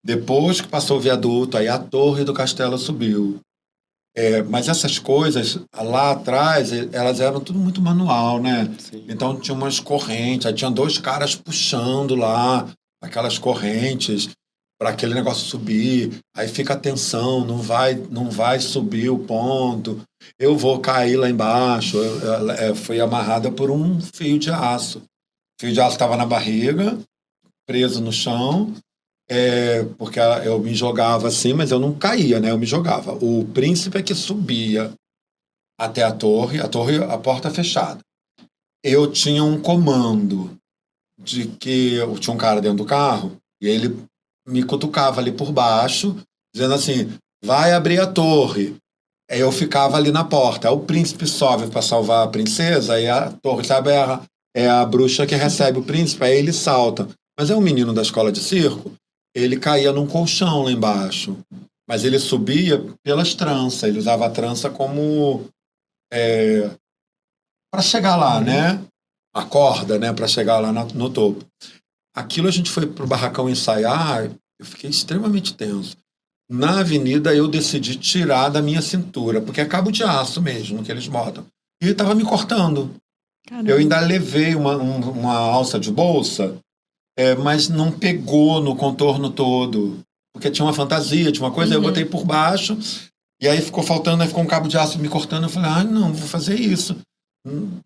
Speaker 3: Depois que passou o viaduto, aí a torre do castelo subiu. Mas essas coisas, lá atrás, elas eram tudo muito manual, né?
Speaker 4: Sim.
Speaker 3: Então tinha umas correntes, aí tinha 2 caras puxando lá, aquelas correntes, para aquele negócio subir. Aí fica a tensão, não vai subir o ponto, eu vou cair lá embaixo. Foi amarrada por um fio de aço. O fio de aço estava na barriga, preso no chão. Porque eu me jogava assim, mas eu não caía, né? Eu me jogava. O príncipe é que subia até a porta fechada. Eu tinha um comando de que eu tinha um cara dentro do carro e ele me cutucava ali por baixo, dizendo assim, vai abrir a torre. Aí eu ficava ali na porta. Aí o príncipe sobe para salvar a princesa e a torre, sabe, é a bruxa que recebe o príncipe, aí ele salta. Mas é um menino da escola de circo, ele caía num colchão lá embaixo. Mas ele subia pelas tranças, ele usava a trança como para chegar lá, né? A corda, né? Para chegar lá no topo. Aquilo a gente foi pro barracão ensaiar, eu fiquei extremamente tenso. Na avenida eu decidi tirar da minha cintura, porque é cabo de aço mesmo que eles botam. E ele estava me cortando.
Speaker 1: Caramba.
Speaker 3: Eu ainda levei uma alça de bolsa, mas não pegou no contorno todo. Porque tinha uma fantasia, tinha uma coisa, eu botei por baixo, e aí ficou faltando, aí ficou um cabo de aço me cortando. Eu falei, não, vou fazer isso.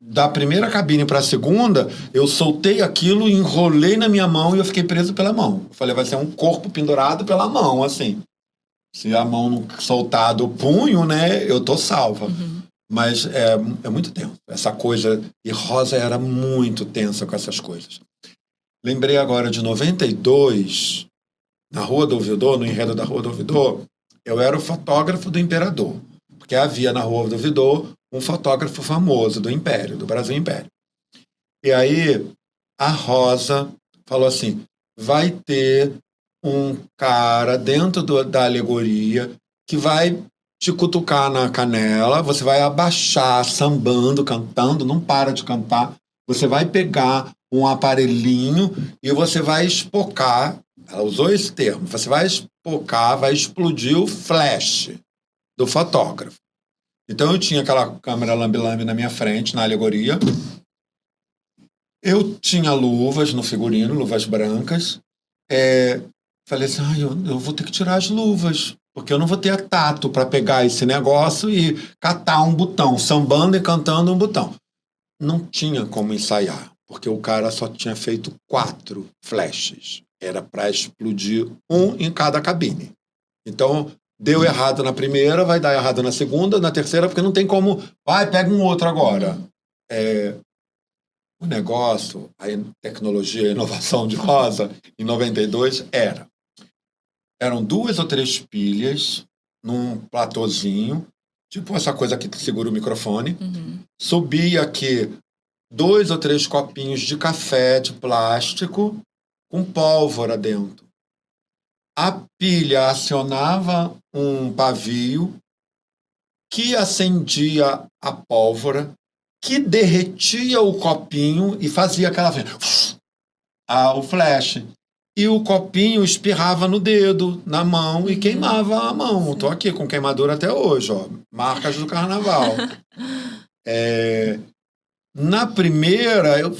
Speaker 3: Da primeira cabine para a segunda, eu soltei aquilo, enrolei na minha mão e eu fiquei preso pela mão. Eu falei, vai ser um corpo pendurado pela mão, assim. Se a mão não soltar do punho, né, eu tô salva. Mas é muito tenso. Essa coisa... E Rosa era muito tensa com essas coisas. Lembrei agora de 92, na Rua do Ouvidor, no enredo da Rua do Ouvidor, eu era o fotógrafo do Imperador. Porque havia na Rua do Ouvidor um fotógrafo famoso do Império, do Brasil Império. E aí a Rosa falou assim, vai ter um cara dentro da alegoria que vai te cutucar na canela, você vai abaixar, sambando, cantando, não para de cantar, você vai pegar um aparelhinho e você vai espocar, ela usou esse termo, você vai espocar, vai explodir o flash do fotógrafo. Então eu tinha aquela câmera lambe-lambe na minha frente, na alegoria. Eu tinha luvas no figurino, luvas brancas. Falei assim, eu vou ter que tirar as luvas, porque eu não vou ter tato para pegar esse negócio e catar um botão, sambando e cantando um botão. Não tinha como ensaiar, porque o cara só tinha feito 4 flashes. Era para explodir um em cada cabine. Então, deu errado na primeira, vai dar errado na segunda, na terceira, porque não tem como... Vai, pega um outro agora. O negócio, a tecnologia, a inovação de Rosa, em 92, eram 2 ou 3 pilhas num platôzinho, tipo essa coisa aqui que segura o microfone. Subia aqui 2 ou 3 copinhos de café de plástico com pólvora dentro. A pilha acionava um pavio que acendia a pólvora, que derretia o copinho e fazia aquela... o flash. E o copinho espirrava no dedo, na mão, e queimava a mão. Estou aqui com queimadura até hoje, ó. Marcas do carnaval. Na primeira, eu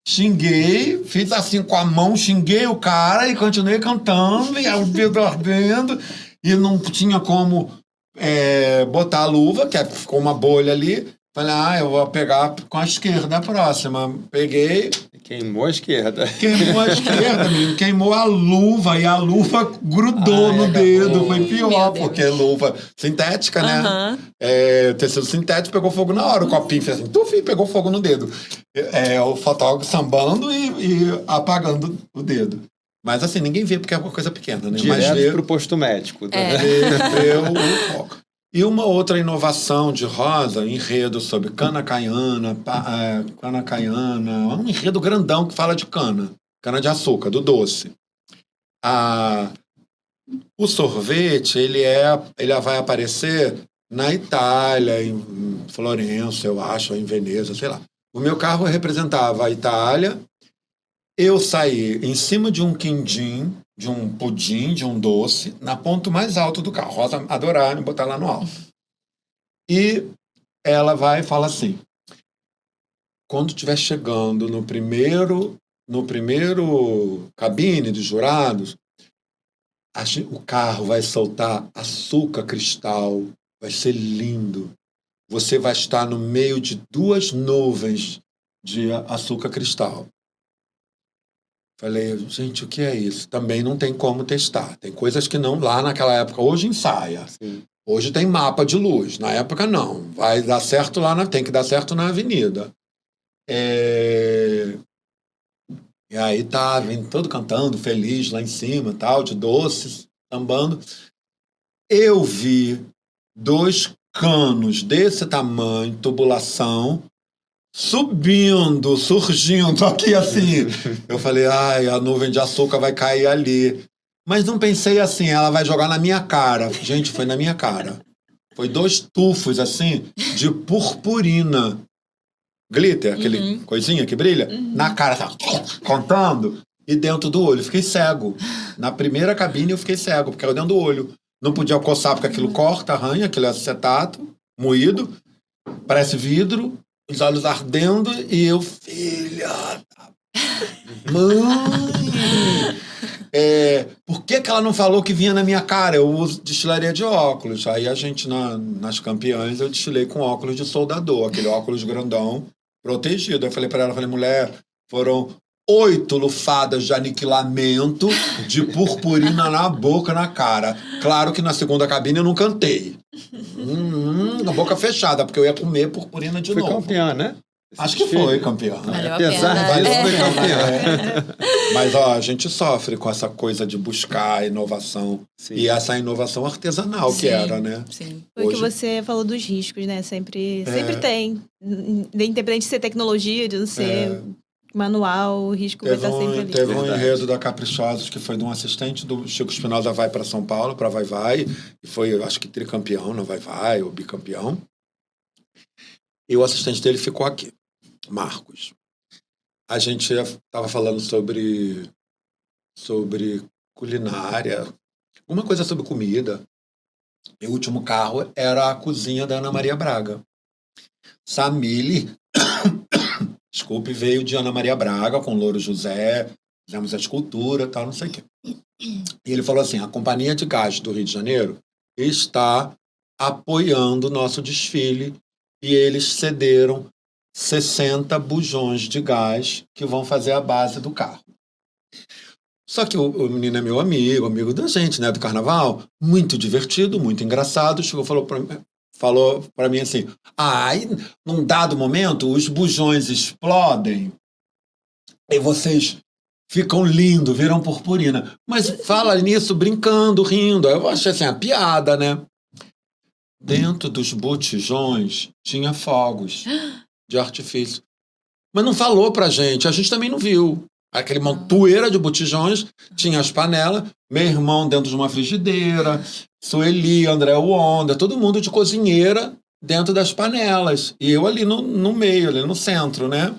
Speaker 3: xinguei, fiz assim com a mão, xinguei o cara e continuei cantando, e o dedo ardendo, e não tinha como botar a luva, que ficou uma bolha ali. Falei, eu vou pegar com a esquerda a próxima. Peguei...
Speaker 4: Queimou a esquerda.
Speaker 3: Queimou a esquerda, menino. Queimou a luva e a luva grudou no dedo. Foi pior, porque é luva sintética, né? Tecido sintético pegou fogo na hora. O copinho fez assim, pegou fogo no dedo. O fotógrafo sambando e apagando o dedo. Mas assim, ninguém vê porque é uma coisa pequena, né?
Speaker 4: Direto pro posto médico. Tá?
Speaker 3: O foco. E uma outra inovação de Rosa, enredo sobre cana caiana, um enredo grandão que fala de cana de açúcar, do doce. O sorvete, ele vai aparecer na Itália, em Florença, eu acho, ou em Veneza, sei lá. O meu carro representava a Itália. Eu saí em cima de um quindim, de um pudim, de um doce, na ponta mais alto do carro. Rosa adorar me botar lá no alto. E ela vai e fala assim, quando estiver chegando no primeiro cabine de jurados, o carro vai soltar açúcar cristal, vai ser lindo. Você vai estar no meio de 2 nuvens de açúcar cristal. Falei, gente, o que é isso? Também não tem como testar. Tem coisas que não, lá naquela época, hoje ensaia.
Speaker 4: Sim.
Speaker 3: Hoje tem mapa de luz. Na época, não. Vai dar certo tem que dar certo na avenida. E aí vindo todo cantando, feliz lá em cima, tal, de doces, sambando. Eu vi 2 canos desse tamanho, tubulação, subindo, surgindo aqui assim. Eu falei, ai, a nuvem de açúcar vai cair ali. Mas não pensei assim, ela vai jogar na minha cara. Gente, foi na minha cara. Foi 2 tufos, assim, de purpurina. Glitter, aquele coisinha que brilha. Na cara, tá, contando. E dentro do olho. Fiquei cego. Na primeira cabine eu fiquei cego, porque era dentro do olho. Não podia coçar, porque aquilo corta, arranha, aquilo é acetato, moído. Parece vidro. Os olhos ardendo. E eu, filha da... Mãe! Por que ela não falou que vinha na minha cara? Eu uso destilaria de óculos. Aí a gente, nas campeãs, eu destilei com óculos de soldador, aquele óculos grandão, protegido. Eu falei pra ela, mulher, foram 8 lufadas de aniquilamento de purpurina na boca, na cara. Claro que na segunda cabine eu não cantei. A boca fechada, porque eu ia comer purpurina de novo.
Speaker 4: Foi campeã, né?
Speaker 3: Acho que foi campeã.
Speaker 4: Apesar disso, foi campeã.
Speaker 3: Mas, ó, a gente sofre com essa coisa de buscar inovação. Sim. E essa inovação artesanal que era, né?
Speaker 2: Sim.
Speaker 1: Foi o que você falou dos riscos, né? Sempre tem. Independente de ser tecnologia, de não ser manual, o risco vai estar sempre ali.
Speaker 3: Teve um enredo da Caprichosos que foi de um assistente do Chico Espinosa Vai para São Paulo, para Vai Vai. E foi, acho que tricampeão no Vai Vai, ou bicampeão. E o assistente dele ficou aqui. Marcos. A gente estava falando sobre culinária, uma coisa sobre comida. E o último carro era a cozinha da Ana Maria Braga. Samile, desculpe, veio de Ana Maria Braga com Louro José, fizemos a escultura, tal, não sei o quê. E ele falou assim, a Companhia de Gás do Rio de Janeiro está apoiando o nosso desfile e eles cederam 60 bujões de gás que vão fazer a base do carro. Só que o menino é meu amigo da gente, né, do carnaval, muito divertido, muito engraçado, chegou falou para mim assim, num dado momento os bujões explodem e vocês ficam lindos, viram purpurina. Mas fala nisso brincando, rindo. Eu achei assim, a piada, né? Dentro dos botijões tinha fogos de artifício. Mas não falou pra gente, a gente também não viu. Aquele montoeira de botijões, tinha as panelas, meu irmão dentro de uma frigideira, Sueli, André Wonder, todo mundo de cozinheira dentro das panelas. E eu ali no meio, ali no centro, né?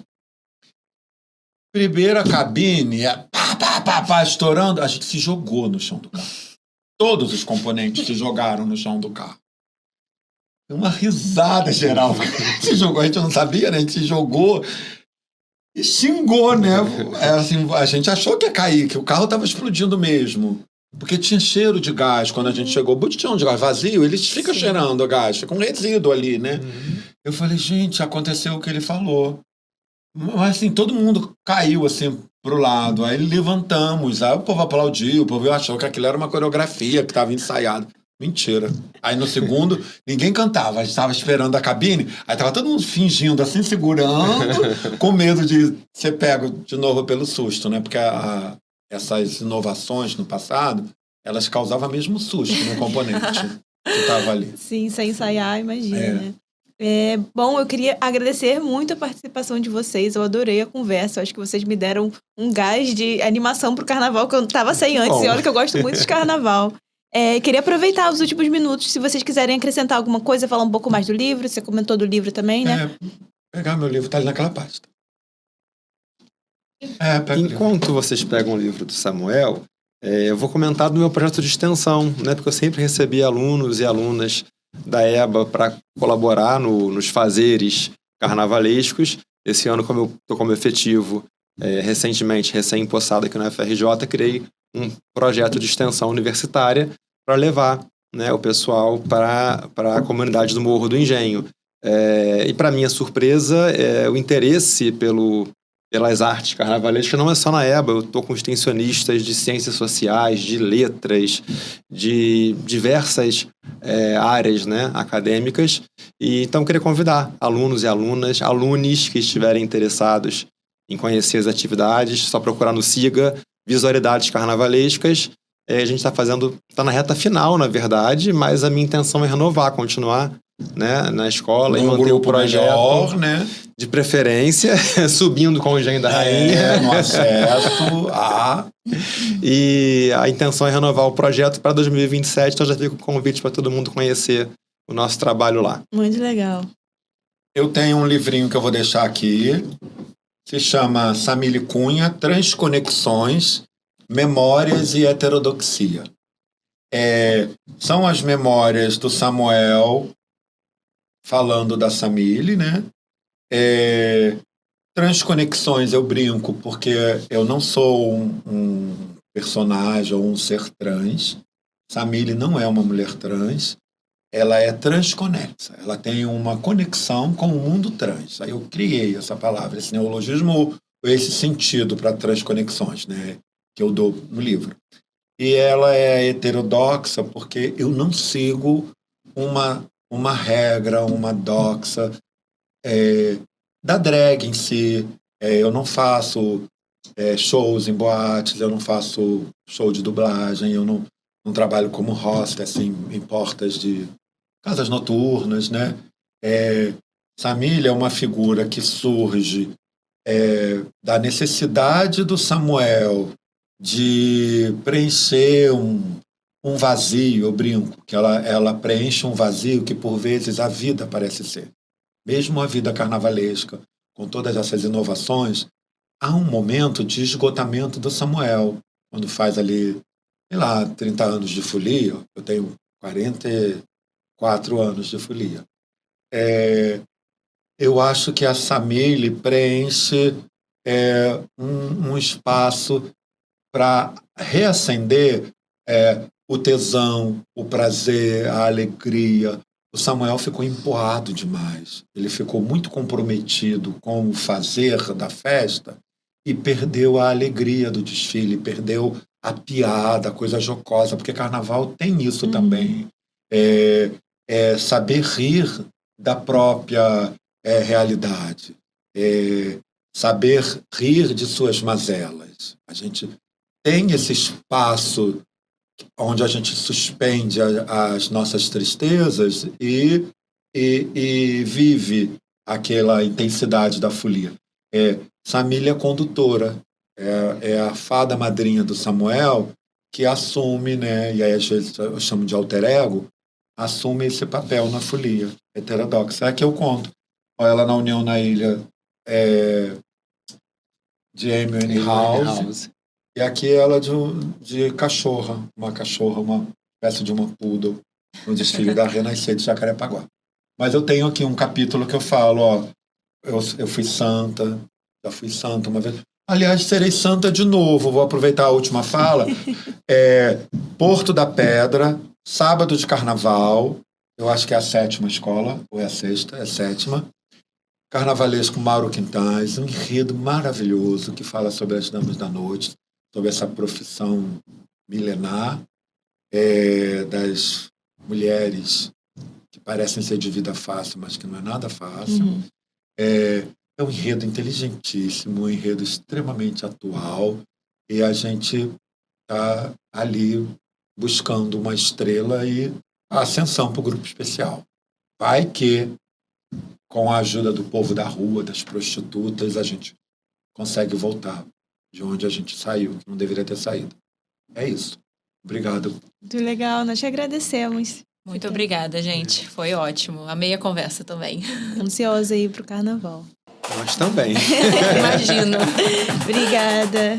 Speaker 3: Primeira cabine, pá, estourando, a gente se jogou no chão do carro. Todos os componentes se jogaram no chão do carro. Uma risada geral. Se jogou, a gente não sabia, né? A gente se jogou e xingou, né? Assim, a gente achou que ia cair, que o carro estava explodindo mesmo. Porque tinha cheiro de gás quando a gente chegou. O botijão de gás vazio, eles ficam cheirando a gás, fica um resíduo ali, né? Eu falei, gente, aconteceu o que ele falou. Mas assim, todo mundo caiu assim pro lado. Aí levantamos, aí o povo aplaudiu, o povo achou que aquilo era uma coreografia que estava ensaiada. Mentira. Aí no segundo, ninguém cantava. A gente estava esperando a cabine, aí estava todo mundo fingindo, assim, segurando, com medo de ser pego de novo pelo susto, né? Porque essas inovações no passado, elas causavam mesmo susto no componente que estava ali.
Speaker 1: Sim, sem ensaiar, imagina, né? Bom, eu queria agradecer muito a participação de vocês. Eu adorei a conversa. Eu acho que vocês me deram um gás de animação pro carnaval que eu não estava sem antes. Bom. E olha que eu gosto muito de carnaval. Queria aproveitar os últimos minutos, se vocês quiserem acrescentar alguma coisa, falar um pouco mais do livro. Você comentou do livro também, né?
Speaker 3: Pegar meu livro, tá ali naquela pasta.
Speaker 4: Enquanto vocês pegam o livro do Samuel, eu vou comentar do meu projeto de extensão, né? Porque eu sempre recebi alunos e alunas da EBA para colaborar nos fazeres carnavalescos. Esse ano, como eu estou como efetivo, recentemente, recém-empossado aqui na FRJ, criei um projeto de extensão universitária para levar, né, o pessoal para a comunidade do Morro do Engenho. E, para minha surpresa, o interesse pelas artes carnavalescas não é só na EBA. Eu estou com extensionistas de ciências sociais, de letras, de diversas áreas, né, acadêmicas. E, então, queria convidar alunos e alunos que estiverem interessados em conhecer as atividades, só procurar no SIGA Visualidades Carnavalescas. A gente está na reta final, na verdade, mas a minha intenção é renovar, continuar né, na escola e
Speaker 3: Um
Speaker 4: manter o
Speaker 3: grupo
Speaker 4: projeto,
Speaker 3: melhor, né?
Speaker 4: de preferência, subindo com o engenho da rainha.
Speaker 3: No acesso a...
Speaker 4: E a intenção é renovar o projeto para 2027, então já fica o convite para todo mundo conhecer o nosso trabalho lá.
Speaker 1: Muito legal.
Speaker 3: Eu tenho um livrinho que eu vou deixar aqui, se chama Samile Cunha, Transconexões, Memórias e Heterodoxia. São as memórias do Samuel falando da Samile, né? Transconexões eu brinco porque eu não sou um personagem ou um ser trans. Samile não é uma mulher trans. Ela é transconexa. Ela tem uma conexão com o mundo trans. Aí eu criei essa palavra, esse neologismo, esse sentido para transconexões, né? Que eu dou no livro. E ela é heterodoxa porque eu não sigo uma regra, uma doxa da drag em si. Eu não faço shows em boates, eu não faço show de dublagem, eu não trabalho como hostess em portas de casas noturnas, né? Samile é uma figura que surge da necessidade do Samuel de preencher um vazio. Eu brinco que ela preenche um vazio que por vezes a vida parece ser. Mesmo a vida carnavalesca, com todas essas inovações, há um momento de esgotamento do Samuel, quando faz ali, sei lá, 30 anos de folia. Eu tenho 44 anos de folia. Eu acho que a Samile preenche um espaço para reacender o tesão, o prazer, a alegria. O Samuel ficou empoado demais. Ele ficou muito comprometido com o fazer da festa e perdeu a alegria do desfile, perdeu a piada, a coisa jocosa, porque carnaval tem isso também. Saber rir da própria realidade. Saber rir de suas mazelas. A gente tem esse espaço onde a gente suspende as nossas tristezas e vive aquela intensidade da folia. Samile é condutora, é a fada madrinha do Samuel que assume, né, e aí às vezes eu chamo de alter ego, assume esse papel na folia heterodoxa. É que eu conto. Ela na União na Ilha de Amy Winehouse. E aqui ela de cachorra, uma espécie de uma poodle, no desfile da Renascer de Jacarepaguá. Mas eu tenho aqui um capítulo que eu falo, eu fui santa, já fui santa uma vez. Aliás, serei santa de novo, vou aproveitar a última fala. Porto da Pedra, sábado de carnaval, eu acho que é a 7ª escola, ou é a 6ª, é a 7ª. Carnavalesco Mauro Quintais, um enredo maravilhoso que fala sobre as damas da noite, sobre essa profissão milenar das mulheres que parecem ser de vida fácil, mas que não é nada fácil.
Speaker 1: Uhum.
Speaker 3: É um enredo inteligentíssimo, um enredo extremamente atual, e a gente está ali buscando uma estrela e a ascensão para o grupo especial. Vai que, com a ajuda do povo da rua, das prostitutas, a gente consegue voltar de onde a gente saiu, que não deveria ter saído. É isso. Obrigado.
Speaker 1: Muito legal, nós te agradecemos.
Speaker 2: Muito obrigada, gente. Foi ótimo. Amei a conversa também.
Speaker 1: Ansiosa aí pro carnaval.
Speaker 4: Nós também.
Speaker 2: Imagino.
Speaker 1: Obrigada.